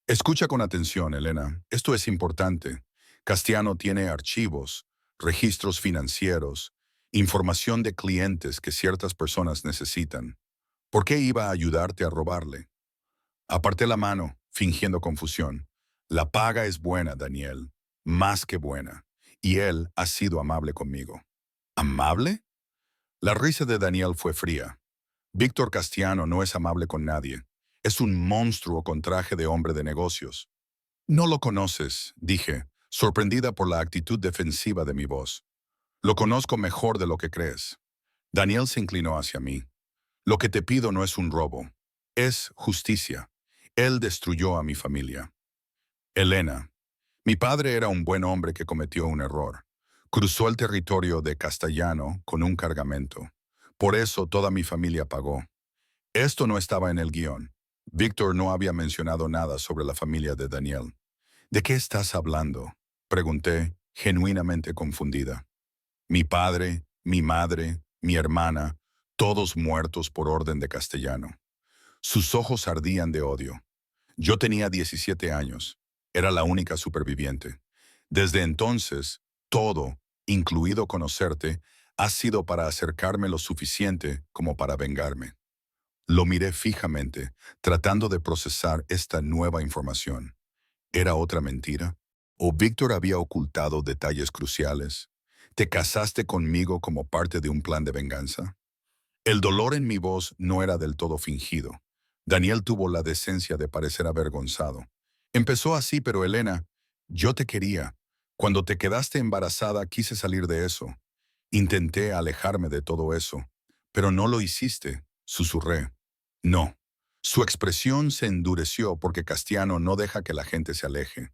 Escucha con atención, Elena. Esto es importante. Castiano tiene archivos, registros financieros, información de clientes que ciertas personas necesitan. ¿Por qué iba a ayudarte a robarle? Aparté la mano, fingiendo confusión. La paga es buena, Daniel. Más que buena. Y él ha sido amable conmigo. ¿Amable? La risa de Daniel fue fría. Víctor Castiano no es amable con nadie. Es un monstruo con traje de hombre de negocios. No lo conoces, dije, sorprendida por la actitud defensiva de mi voz. Lo conozco mejor de lo que crees. Daniel se inclinó hacia mí. Lo que te pido no es un robo. Es justicia. Él destruyó a mi familia. Elena, mi padre era un buen hombre que cometió un error. Cruzó el territorio de Castellano con un cargamento. Por eso toda mi familia pagó. Esto no estaba en el guión. Víctor no había mencionado nada sobre la familia de Daniel. ¿De qué estás hablando?, pregunté, genuinamente confundida. Mi padre, mi madre, mi hermana, todos muertos por orden de Castellano. Sus ojos ardían de odio. Yo tenía 17 años. Era la única superviviente. Desde entonces, todo, incluido conocerte, ha sido para acercarme lo suficiente como para vengarme. Lo miré fijamente, tratando de procesar esta nueva información. ¿Era otra mentira? ¿O Víctor había ocultado detalles cruciales? ¿Te casaste conmigo como parte de un plan de venganza? El dolor en mi voz no era del todo fingido. Daniel tuvo la decencia de parecer avergonzado. Empezó así, pero Elena, yo te quería. Cuando te quedaste embarazada quise salir de eso. Intenté alejarme de todo eso. Pero no lo hiciste, susurré. No. Su expresión se endureció porque Castiano no deja que la gente se aleje.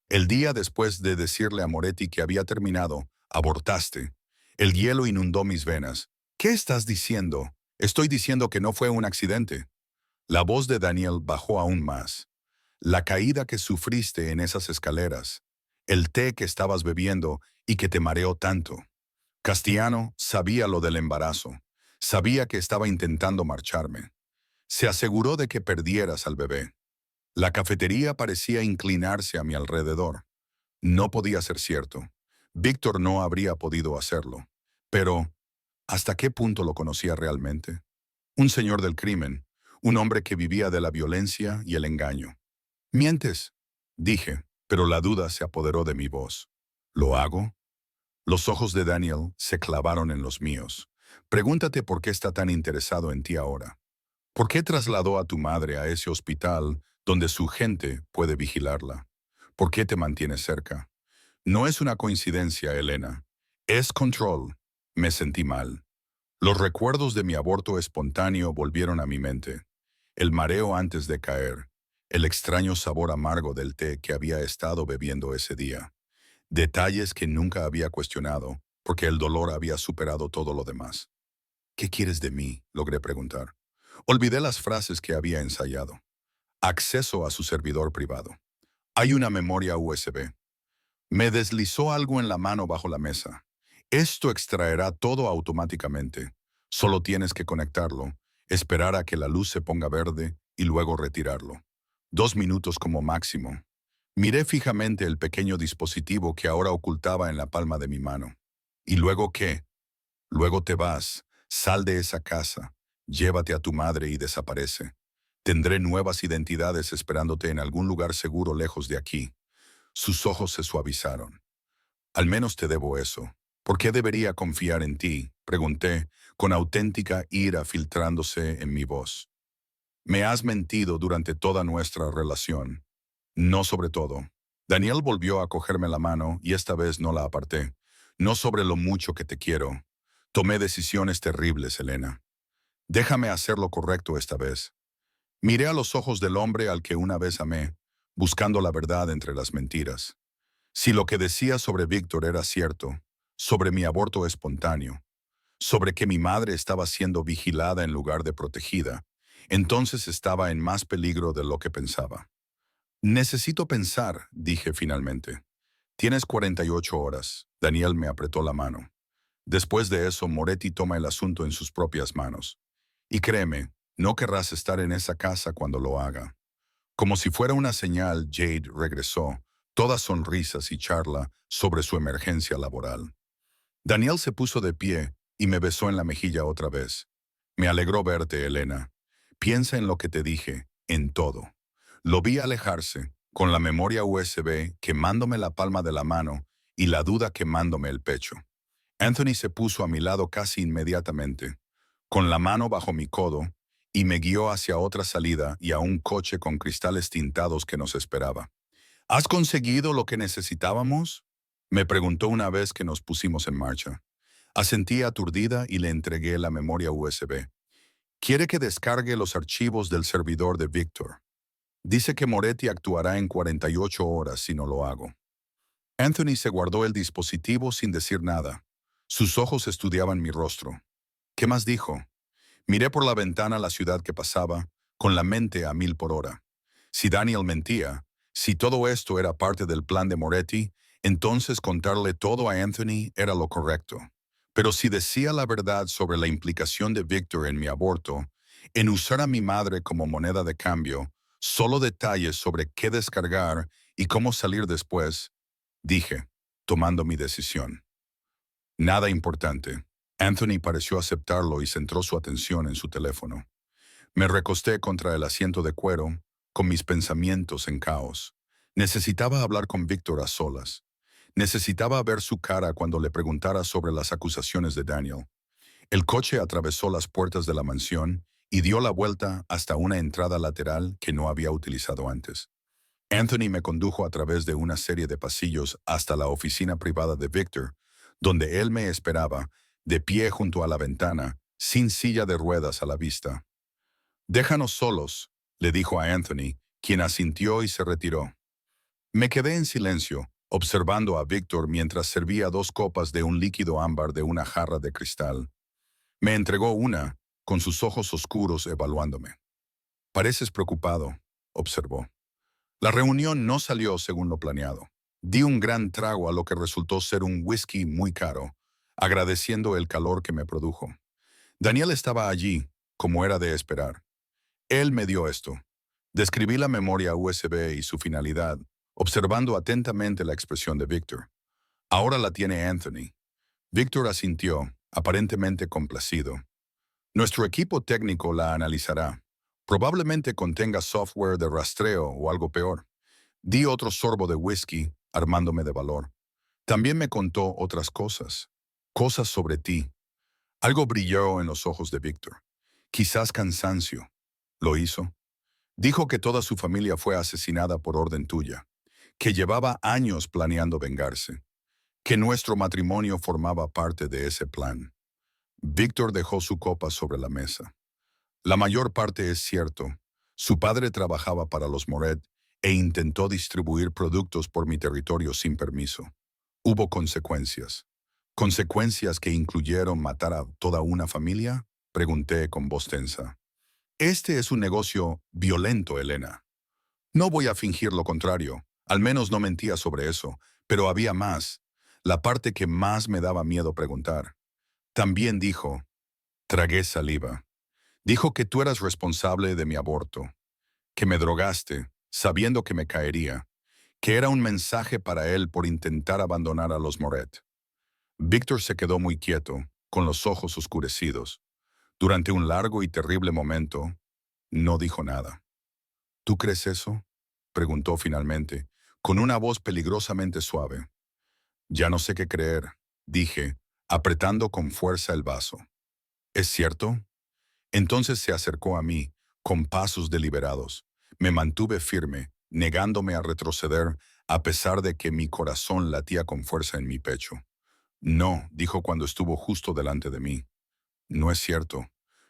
El día después de decirle a Moretti que había terminado, abortaste. El hielo inundó mis venas. ¿Qué estás diciendo? Estoy diciendo que no fue un accidente. La voz de Daniel bajó aún más. La caída que sufriste en esas escaleras. El té que estabas bebiendo y que te mareó tanto. Castiano sabía lo del embarazo. Sabía que estaba intentando marcharme. Se aseguró de que perdieras al bebé. La cafetería parecía inclinarse a mi alrededor. No podía ser cierto. Víctor no habría podido hacerlo. Pero, ¿hasta qué punto lo conocía realmente? Un señor del crimen, un hombre que vivía de la violencia y el engaño. «Mientes», dije, pero la duda se apoderó de mi voz. ¿Lo hago? Los ojos de Daniel se clavaron en los míos. Pregúntate por qué está tan interesado en ti ahora. ¿Por qué trasladó a tu madre a ese hospital donde su gente puede vigilarla? ¿Por qué te mantiene cerca? No es una coincidencia, Elena. Es control. Me sentí mal. Los recuerdos de mi aborto espontáneo volvieron a mi mente. El mareo antes de caer. El extraño sabor amargo del té que había estado bebiendo ese día. Detalles que nunca había cuestionado, porque el dolor había superado todo lo demás. ¿Qué quieres de mí?, logré preguntar. Olvidé las frases que había ensayado. Acceso a su servidor privado. Hay una memoria USB. Me deslizó algo en la mano bajo la mesa. Esto extraerá todo automáticamente. Solo tienes que conectarlo, esperar a que la luz se ponga verde y luego retirarlo. 2 minutos como máximo. Miré fijamente el pequeño dispositivo que ahora ocultaba en la palma de mi mano. ¿Y luego qué? Luego te vas, sal de esa casa, llévate a tu madre y desaparece. Tendré nuevas identidades esperándote en algún lugar seguro lejos de aquí. Sus ojos se suavizaron. Al menos te debo eso. ¿Por qué debería confiar en ti?, pregunté, con auténtica ira filtrándose en mi voz. Me has mentido durante toda nuestra relación. No sobre todo. Daniel volvió a cogerme la mano y esta vez no la aparté. No sobre lo mucho que te quiero. Tomé decisiones terribles, Elena. Déjame hacer lo correcto esta vez. Miré a los ojos del hombre al que una vez amé, buscando la verdad entre las mentiras. Si lo que decía sobre Víctor era cierto, sobre mi aborto espontáneo, sobre que mi madre estaba siendo vigilada en lugar de protegida, entonces estaba en más peligro de lo que pensaba. Necesito pensar, dije finalmente. Tienes 48 horas. Daniel me apretó la mano. Después de eso, Moretti toma el asunto en sus propias manos. Y créeme, no querrás estar en esa casa cuando lo haga. Como si fuera una señal, Jade regresó, toda sonrisas y charla sobre su emergencia laboral. Daniel se puso de pie y me besó en la mejilla otra vez. Me alegró verte, Elena. Piensa en lo que te dije, en todo. Lo vi alejarse, con la memoria USB quemándome la palma de la mano y la duda quemándome el pecho. Anthony se puso a mi lado casi inmediatamente, con la mano bajo mi codo, y me guió hacia otra salida y a un coche con cristales tintados que nos esperaba. ¿Has conseguido lo que necesitábamos?, me preguntó una vez que nos pusimos en marcha. Asentí aturdida y le entregué la memoria USB. Quiere que descargue los archivos del servidor de Víctor. Dice que Moretti actuará en 48 horas si no lo hago. Anthony se guardó el dispositivo sin decir nada. Sus ojos estudiaban mi rostro. ¿Qué más dijo? Miré por la ventana la ciudad que pasaba, con la mente a 1000 por hora. Si Daniel mentía, si todo esto era parte del plan de Moretti, entonces contarle todo a Anthony era lo correcto. Pero si decía la verdad sobre la implicación de Victor en mi aborto, en usar a mi madre como moneda de cambio, solo detalles sobre qué descargar y cómo salir después, dije, tomando mi decisión. Nada importante. Anthony pareció aceptarlo y centró su atención en su teléfono. Me recosté contra el asiento de cuero, con mis pensamientos en caos. Necesitaba hablar con Víctor a solas. Necesitaba ver su cara cuando le preguntara sobre las acusaciones de Daniel. El coche atravesó las puertas de la mansión y dio la vuelta hasta una entrada lateral que no había utilizado antes. Anthony me condujo a través de una serie de pasillos hasta la oficina privada de Victor, donde él me esperaba, de pie junto a la ventana, sin silla de ruedas a la vista. «Déjanos solos», le dijo a Anthony, quien asintió y se retiró. Me quedé en silencio, observando a Victor mientras servía 2 copas de un líquido ámbar de una jarra de cristal. Me entregó una, con sus ojos oscuros evaluándome. «Pareces preocupado», observó. La reunión no salió según lo planeado. Di un gran trago a lo que resultó ser un whisky muy caro, agradeciendo el calor que me produjo. Daniel estaba allí, como era de esperar. Él me dio esto. Describí la memoria USB y su finalidad, observando atentamente la expresión de Victor. Ahora la tiene Anthony. Victor asintió, aparentemente complacido. Nuestro equipo técnico la analizará. Probablemente contenga software de rastreo o algo peor. Di otro sorbo de whisky, armándome de valor. También me contó otras cosas. Cosas sobre ti. Algo brilló en los ojos de Víctor. Quizás cansancio. ¿Lo hizo? Dijo que toda su familia fue asesinada por orden tuya, que llevaba años planeando vengarse, que nuestro matrimonio formaba parte de ese plan. Víctor dejó su copa sobre la mesa. La mayor parte es cierto. Su padre trabajaba para los Moret e intentó distribuir productos por mi territorio sin permiso. Hubo consecuencias. ¿Consecuencias que incluyeron matar a toda una familia? Pregunté con voz tensa. Este es un negocio violento, Elena. No voy a fingir lo contrario. Al menos no mentía sobre eso. Pero había más. La parte que más me daba miedo preguntar. También dijo, tragué saliva. Dijo que tú eras responsable de mi aborto, que me drogaste, sabiendo que me caería, que era un mensaje para él por intentar abandonar a los Moret. Víctor se quedó muy quieto, con los ojos oscurecidos. Durante un largo y terrible momento, no dijo nada. ¿Tú crees eso? Preguntó finalmente, con una voz peligrosamente suave. Ya no sé qué creer, dije, apretando con fuerza el vaso. ¿Es cierto? Entonces se acercó a mí, con pasos deliberados. Me mantuve firme, negándome a retroceder, a pesar de que mi corazón latía con fuerza en mi pecho. No, dijo cuando estuvo justo delante de mí. No es cierto.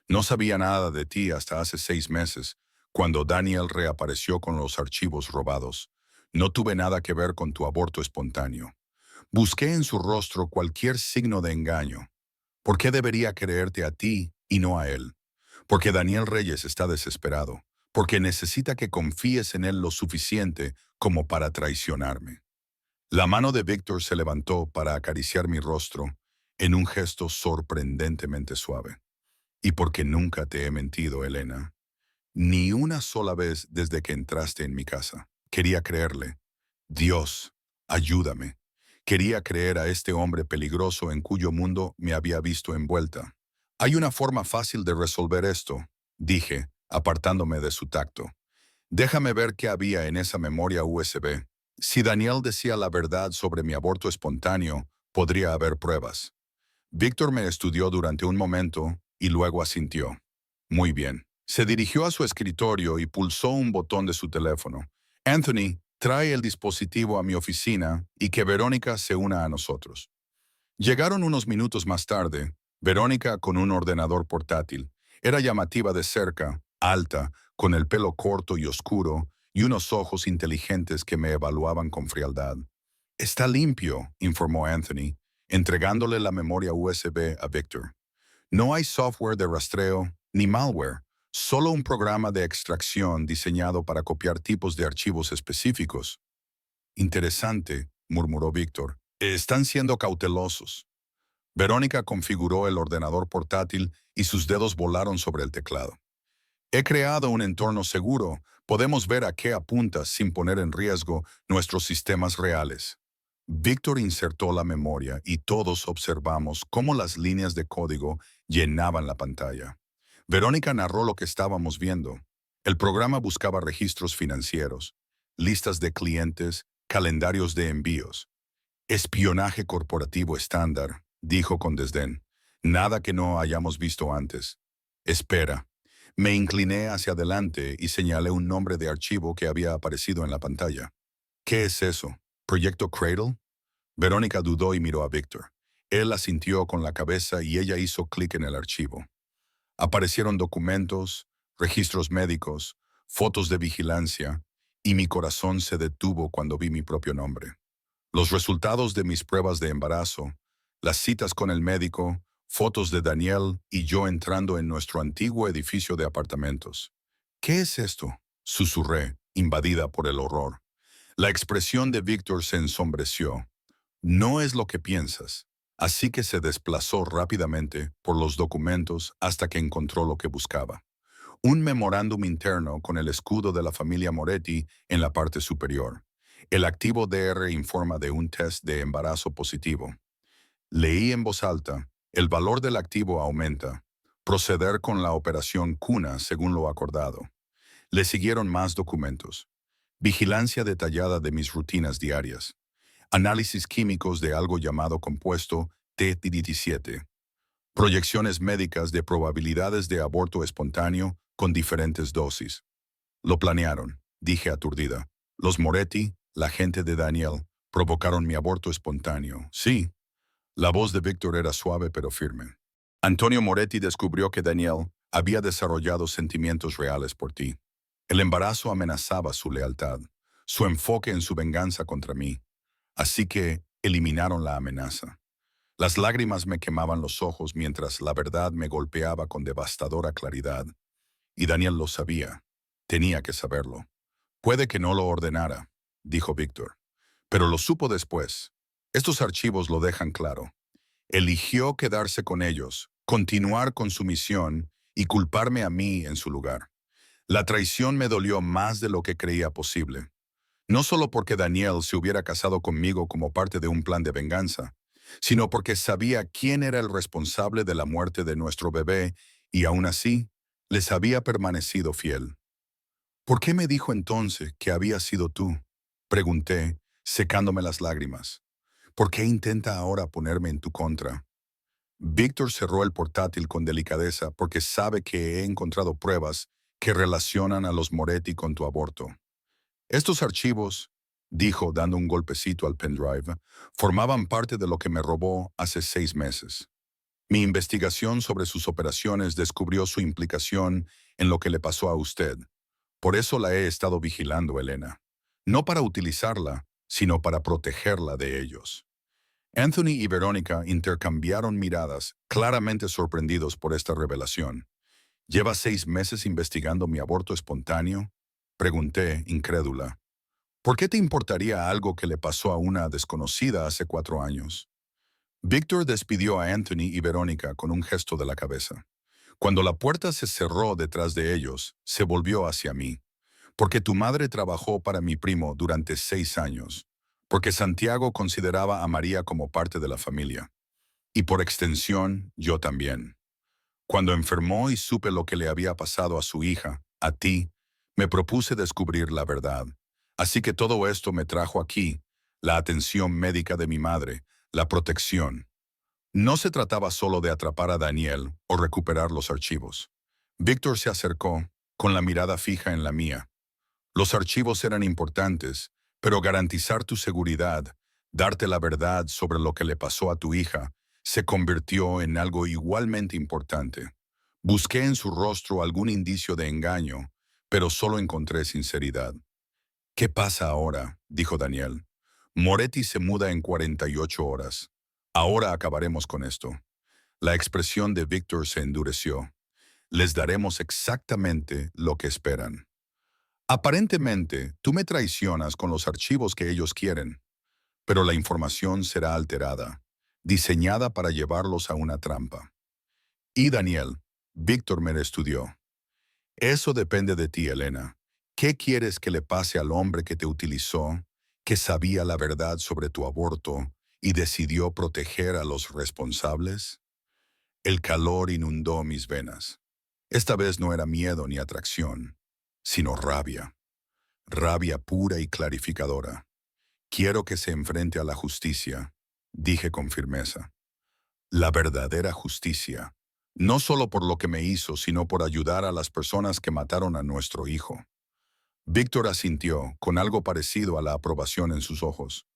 No sabía nada de ti hasta hace 6 meses, cuando Daniel reapareció con los archivos robados. No tuve nada que ver con tu aborto espontáneo. Busqué en su rostro cualquier signo de engaño. ¿Por qué debería creerte a ti y no a él? Porque Daniel Reyes está desesperado, porque necesita que confíes en él lo suficiente como para traicionarme. La mano de Víctor se levantó para acariciar mi rostro en un gesto sorprendentemente suave. Y porque nunca te he mentido, Elena. Ni una sola vez desde que entraste en mi casa. Quería creerle. Dios, ayúdame. Quería creer a este hombre peligroso en cuyo mundo me había visto envuelta. Hay una forma fácil de resolver esto, dije, apartándome de su tacto. Déjame ver qué había en esa memoria USB. Si Daniel decía la verdad sobre mi aborto espontáneo, podría haber pruebas. Víctor me estudió durante un momento y luego asintió. Muy bien. Se dirigió a su escritorio y pulsó un botón de su teléfono. Anthony, trae el dispositivo a mi oficina y que Verónica se una a nosotros. Llegaron unos minutos más tarde. Verónica con un ordenador portátil. Era llamativa de cerca, alta, con el pelo corto y oscuro y unos ojos inteligentes que me evaluaban con frialdad. Está limpio, informó Anthony, entregándole la memoria USB a Victor. No hay software de rastreo ni malware, solo un programa de extracción diseñado para copiar tipos de archivos específicos. Interesante, murmuró Víctor. Están siendo cautelosos. Verónica configuró el ordenador portátil y sus dedos volaron sobre el teclado. He creado un entorno seguro. Podemos ver a qué apunta sin poner en riesgo nuestros sistemas reales. Víctor insertó la memoria y todos observamos cómo las líneas de código llenaban la pantalla. Verónica narró lo que estábamos viendo. El programa buscaba registros financieros, listas de clientes, calendarios de envíos. Espionaje corporativo estándar, dijo con desdén. Nada que no hayamos visto antes. Espera. Me incliné hacia adelante y señalé un nombre de archivo que había aparecido en la pantalla. ¿Qué es eso? ¿Proyecto Cradle? Verónica dudó y miró a Víctor. Él asintió con la cabeza y ella hizo clic en el archivo. Aparecieron documentos, registros médicos, fotos de vigilancia, y mi corazón se detuvo cuando vi mi propio nombre. Los resultados de mis pruebas de embarazo, las citas con el médico, fotos de Daniel y yo entrando en nuestro antiguo edificio de apartamentos. ¿Qué es esto? Susurré, invadida por el horror. La expresión de Víctor se ensombreció. No es lo que piensas. Así que se desplazó rápidamente por los documentos hasta que encontró lo que buscaba. Un memorándum interno con el escudo de la familia Moretti en la parte superior. El activo DR informa de un test de embarazo positivo. Leí en voz alta, el valor del activo aumenta. Proceder con la operación cuna según lo acordado. Le siguieron más documentos. Vigilancia detallada de mis rutinas diarias. Análisis químicos de algo llamado compuesto T17. Proyecciones médicas de probabilidades de aborto espontáneo con diferentes dosis. Lo planearon, dije aturdida. Los Moretti, la gente de Daniel, provocaron mi aborto espontáneo. Sí. La voz de Víctor era suave pero firme. Antonio Moretti descubrió que Daniel había desarrollado sentimientos reales por ti. El embarazo amenazaba su lealtad, su enfoque en su venganza contra mí. Así que eliminaron la amenaza. Las lágrimas me quemaban los ojos mientras la verdad me golpeaba con devastadora claridad. Y Daniel lo sabía. Tenía que saberlo. Puede que no lo ordenara, dijo Víctor, pero lo supo después. Estos archivos lo dejan claro. Eligió quedarse con ellos, continuar con su misión y culparme a mí en su lugar. La traición me dolió más de lo que creía posible. No solo porque Daniel se hubiera casado conmigo como parte de un plan de venganza, sino porque sabía quién era el responsable de la muerte de nuestro bebé y aún así les había permanecido fiel. ¿Por qué me dijo entonces que había sido tú? Pregunté, secándome las lágrimas. ¿Por qué intenta ahora ponerme en tu contra? Víctor cerró el portátil con delicadeza porque sabe que he encontrado pruebas que relacionan a los Moretti con tu aborto. Estos archivos, dijo dando un golpecito al pendrive, formaban parte de lo que me robó hace 6 meses. Mi investigación sobre sus operaciones descubrió su implicación en lo que le pasó a usted. Por eso la he estado vigilando, Elena. No para utilizarla, sino para protegerla de ellos. Anthony y Verónica intercambiaron miradas, claramente sorprendidos por esta revelación. ¿Lleva 6 meses investigando mi aborto espontáneo? Pregunté, incrédula. ¿Por qué te importaría algo que le pasó a una desconocida hace 4 años? Víctor despidió a Anthony y Verónica con un gesto de la cabeza. Cuando la puerta se cerró detrás de ellos, se volvió hacia mí. Porque tu madre trabajó para mi primo durante 6 años. Porque Santiago consideraba a María como parte de la familia. Y por extensión, yo también. Cuando enfermó y supe lo que le había pasado a su hija, a ti, me propuse descubrir la verdad. Así que todo esto me trajo aquí, la atención médica de mi madre, la protección. No se trataba solo de atrapar a Daniel o recuperar los archivos. Víctor se acercó, con la mirada fija en la mía. Los archivos eran importantes, pero garantizar tu seguridad, darte la verdad sobre lo que le pasó a tu hija, se convirtió en algo igualmente importante. Busqué en su rostro algún indicio de engaño, pero solo encontré sinceridad. ¿Qué pasa ahora?, dijo Daniel. Moretti se muda en 48 horas. Ahora acabaremos con esto. La expresión de Víctor se endureció. Les daremos exactamente lo que esperan. Aparentemente, tú me traicionas con los archivos que ellos quieren, pero la información será alterada, diseñada para llevarlos a una trampa. Y Daniel, Víctor me estudió. Eso depende de ti, Elena. ¿Qué quieres que le pase al hombre que te utilizó, que sabía la verdad sobre tu aborto y decidió proteger a los responsables? El calor inundó mis venas. Esta vez no era miedo ni atracción, sino rabia. Rabia pura y clarificadora. Quiero que se enfrente a la justicia, dije con firmeza. La verdadera justicia. No solo por lo que me hizo, sino por ayudar a las personas que mataron a nuestro hijo. Víctor asintió, con algo parecido a la aprobación en sus ojos.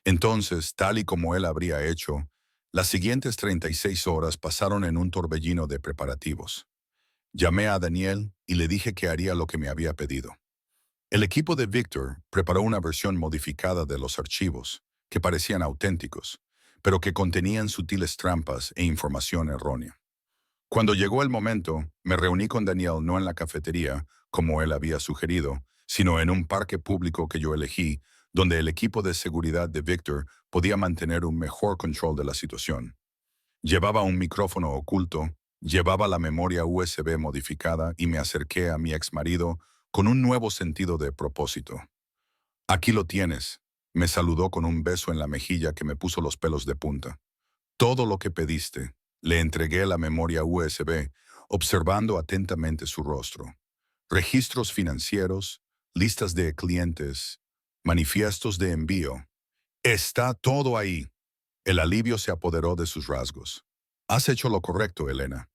Entonces, tal y como él habría hecho, las siguientes 36 horas pasaron en un torbellino de preparativos. Llamé a Daniel y le dije que haría lo que me había pedido. El equipo de Víctor preparó una versión modificada de los archivos, que parecían auténticos, pero que contenían sutiles trampas e información errónea. Cuando llegó el momento, me reuní con Daniel no en la cafetería, como él había sugerido, sino en un parque público que yo elegí, donde el equipo de seguridad de Víctor podía mantener un mejor control de la situación. Llevaba un micrófono oculto, llevaba la memoria USB modificada y me acerqué a mi exmarido con un nuevo sentido de propósito. Aquí lo tienes, me saludó con un beso en la mejilla que me puso los pelos de punta. Todo lo que pediste. Le entregué la memoria USB, observando atentamente su rostro. Registros financieros, listas de clientes, manifiestos de envío. Está todo ahí. El alivio se apoderó de sus rasgos. Has hecho lo correcto, Elena.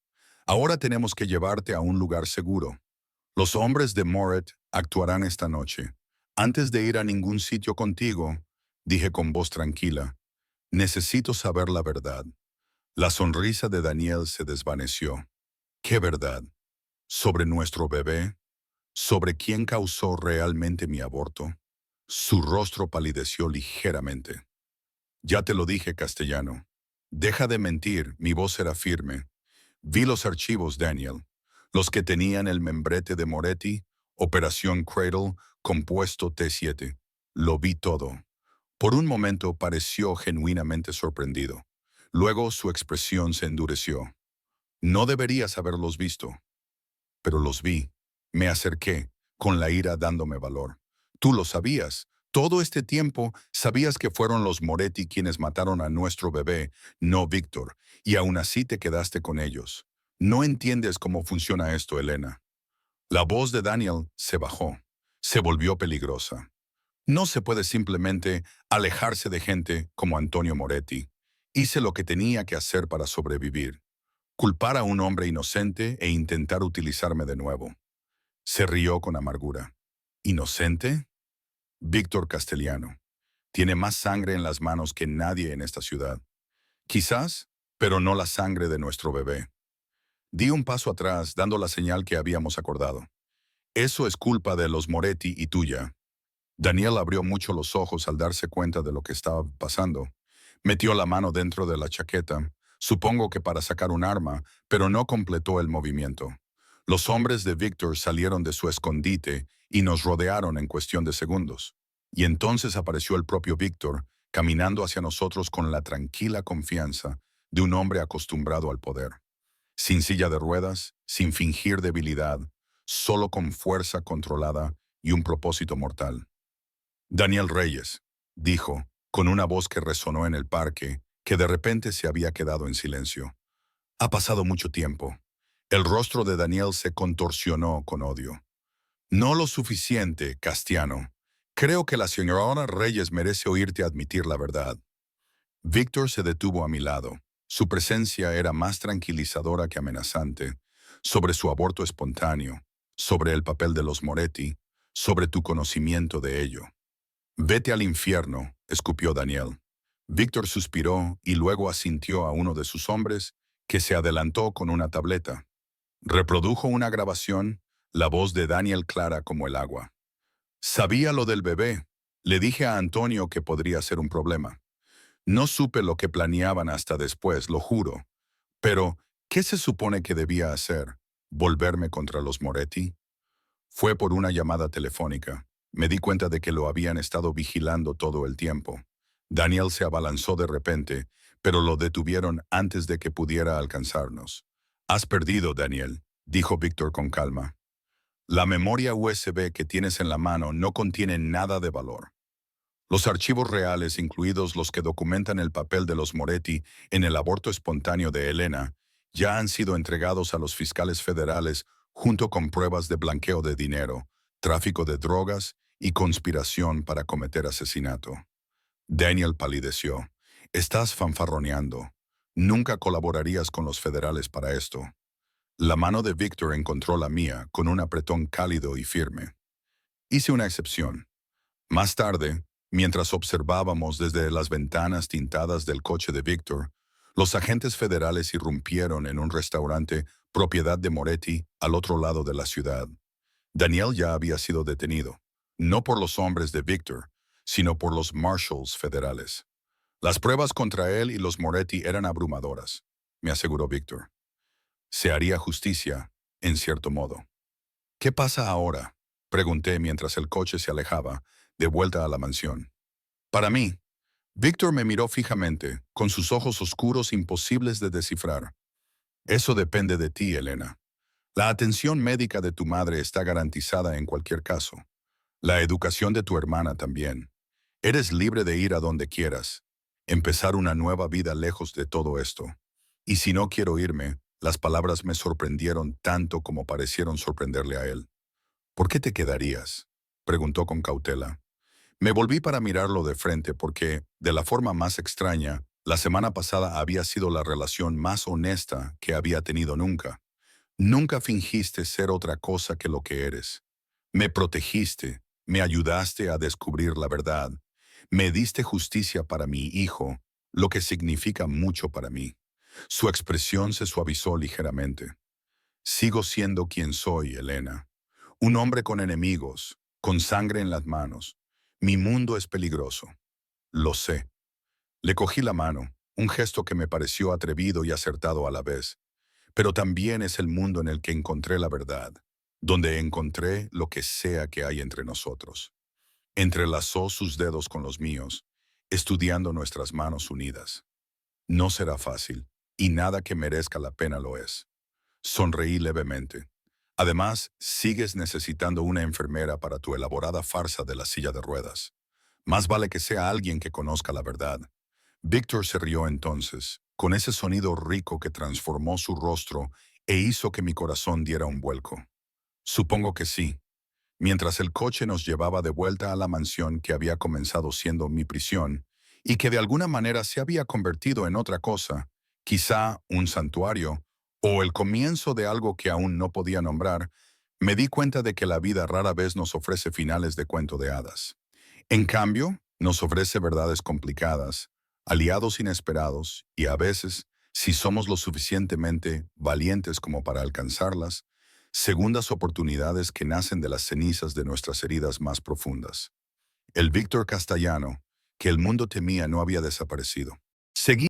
Ahora tenemos que llevarte a un lugar seguro. Los hombres de Moret actuarán esta noche. Antes de ir a ningún sitio contigo, dije con voz tranquila, necesito saber la verdad. La sonrisa de Daniel se desvaneció. ¿Qué verdad? ¿Sobre nuestro bebé? ¿Sobre quién causó realmente mi aborto? Su rostro palideció ligeramente. Ya te lo dije, Castellano. Deja de mentir, mi voz era firme. Vi los archivos, Daniel. Los que tenían el membrete de Moretti, Operación Cradle, compuesto T7. Lo vi todo. Por un momento pareció genuinamente sorprendido. Luego su expresión se endureció. No deberías haberlos visto, pero los vi. Me acerqué, con la ira dándome valor. Tú lo sabías. Todo este tiempo sabías que fueron los Moretti quienes mataron a nuestro bebé, no Víctor, y aún así te quedaste con ellos. No entiendes cómo funciona esto, Elena. La voz de Daniel se bajó. Se volvió peligrosa. No se puede simplemente alejarse de gente como Antonio Moretti. Hice lo que tenía que hacer para sobrevivir. Culpar a un hombre inocente e intentar utilizarme de nuevo. Se rió con amargura. ¿Inocente? Víctor Castellano. Tiene más sangre en las manos que nadie en esta ciudad. Quizás, pero no la sangre de nuestro bebé. Di un paso atrás, dando la señal que habíamos acordado. Eso es culpa de los Moretti y tuya. Daniel abrió mucho los ojos al darse cuenta de lo que estaba pasando. Metió la mano dentro de la chaqueta, supongo que para sacar un arma, pero no completó el movimiento. Los hombres de Víctor salieron de su escondite y nos rodearon en cuestión de segundos. Y entonces apareció el propio Víctor, caminando hacia nosotros con la tranquila confianza de un hombre acostumbrado al poder. Sin silla de ruedas, sin fingir debilidad, solo con fuerza controlada y un propósito mortal. Daniel Reyes, dijo, con una voz que resonó en el parque, que de repente se había quedado en silencio. Ha pasado mucho tiempo. El rostro de Daniel se contorsionó con odio. No lo suficiente, Castiano. Creo que la señora Reyes merece oírte admitir la verdad. Víctor se detuvo a mi lado. Su presencia era más tranquilizadora que amenazante. Sobre su aborto espontáneo, sobre el papel de los Moretti, sobre tu conocimiento de ello. Vete al infierno, escupió Daniel. Víctor suspiró y luego asintió a uno de sus hombres, que se adelantó con una tableta. Reprodujo una grabación, la voz de Daniel clara como el agua. Sabía lo del bebé. Le dije a Antonio que podría ser un problema. No supe lo que planeaban hasta después, lo juro. Pero, ¿qué se supone que debía hacer? ¿Volverme contra los Moretti? Fue por una llamada telefónica. Me di cuenta de que lo habían estado vigilando todo el tiempo. Daniel se abalanzó de repente, pero lo detuvieron antes de que pudiera alcanzarnos. Has perdido, Daniel, dijo Víctor con calma. La memoria USB que tienes en la mano no contiene nada de valor. Los archivos reales, incluidos los que documentan el papel de los Moretti en el aborto espontáneo de Elena, ya han sido entregados a los fiscales federales junto con pruebas de blanqueo de dinero, tráfico de drogas y conspiración para cometer asesinato. Daniel palideció. Estás fanfarroneando. Nunca colaborarías con los federales para esto. La mano de Víctor encontró la mía con un apretón cálido y firme. Hice una excepción. Más tarde, mientras observábamos desde las ventanas tintadas del coche de Víctor, los agentes federales irrumpieron en un restaurante propiedad de Moretti al otro lado de la ciudad. Daniel ya había sido detenido, no por los hombres de Víctor, sino por los marshals federales. Las pruebas contra él y los Moretti eran abrumadoras, me aseguró Víctor. Se haría justicia, en cierto modo. ¿Qué pasa ahora?, pregunté mientras el coche se alejaba, de vuelta a la mansión. Para mí, Víctor me miró fijamente, con sus ojos oscuros imposibles de descifrar. Eso depende de ti, Elena. La atención médica de tu madre está garantizada en cualquier caso. La educación de tu hermana también. Eres libre de ir a donde quieras. Empezar una nueva vida lejos de todo esto. Y si no quiero irme, las palabras me sorprendieron tanto como parecieron sorprenderle a él. ¿Por qué te quedarías?, preguntó con cautela. Me volví para mirarlo de frente porque, de la forma más extraña, La semana pasada había sido la relación más honesta que había tenido nunca. Nunca fingiste ser otra cosa que lo que eres. Me protegiste, me ayudaste a descubrir la verdad, me diste justicia para mi hijo, lo que significa mucho para mí. Su expresión se suavizó ligeramente. Sigo siendo quien soy, Elena. Un hombre con enemigos, con sangre en las manos. Mi mundo es peligroso. Lo sé. Le cogí la mano, un gesto que me pareció atrevido y acertado a la vez. Pero también es el mundo en el que encontré la verdad, donde encontré lo que sea que hay entre nosotros. Entrelazó sus dedos con los míos, estudiando nuestras manos unidas. No será fácil, y nada que merezca la pena lo es. Sonreí levemente. Además, sigues necesitando una enfermera para tu elaborada farsa de la silla de ruedas. Más vale que sea alguien que conozca la verdad. Víctor se rió entonces, con ese sonido rico que transformó su rostro e hizo que mi corazón diera un vuelco. Supongo que sí. Mientras el coche nos llevaba de vuelta a la mansión que había comenzado siendo mi prisión y que de alguna manera se había convertido en otra cosa, quizá un santuario o el comienzo de algo que aún no podía nombrar, me di cuenta de que la vida rara vez nos ofrece finales de cuento de hadas. En cambio, nos ofrece verdades complicadas, aliados inesperados y a veces, si somos lo suficientemente valientes como para alcanzarlas, segundas oportunidades que nacen de las cenizas de nuestras heridas más profundas. El Víctor Castellano, que el mundo temía, no había desaparecido. Seguí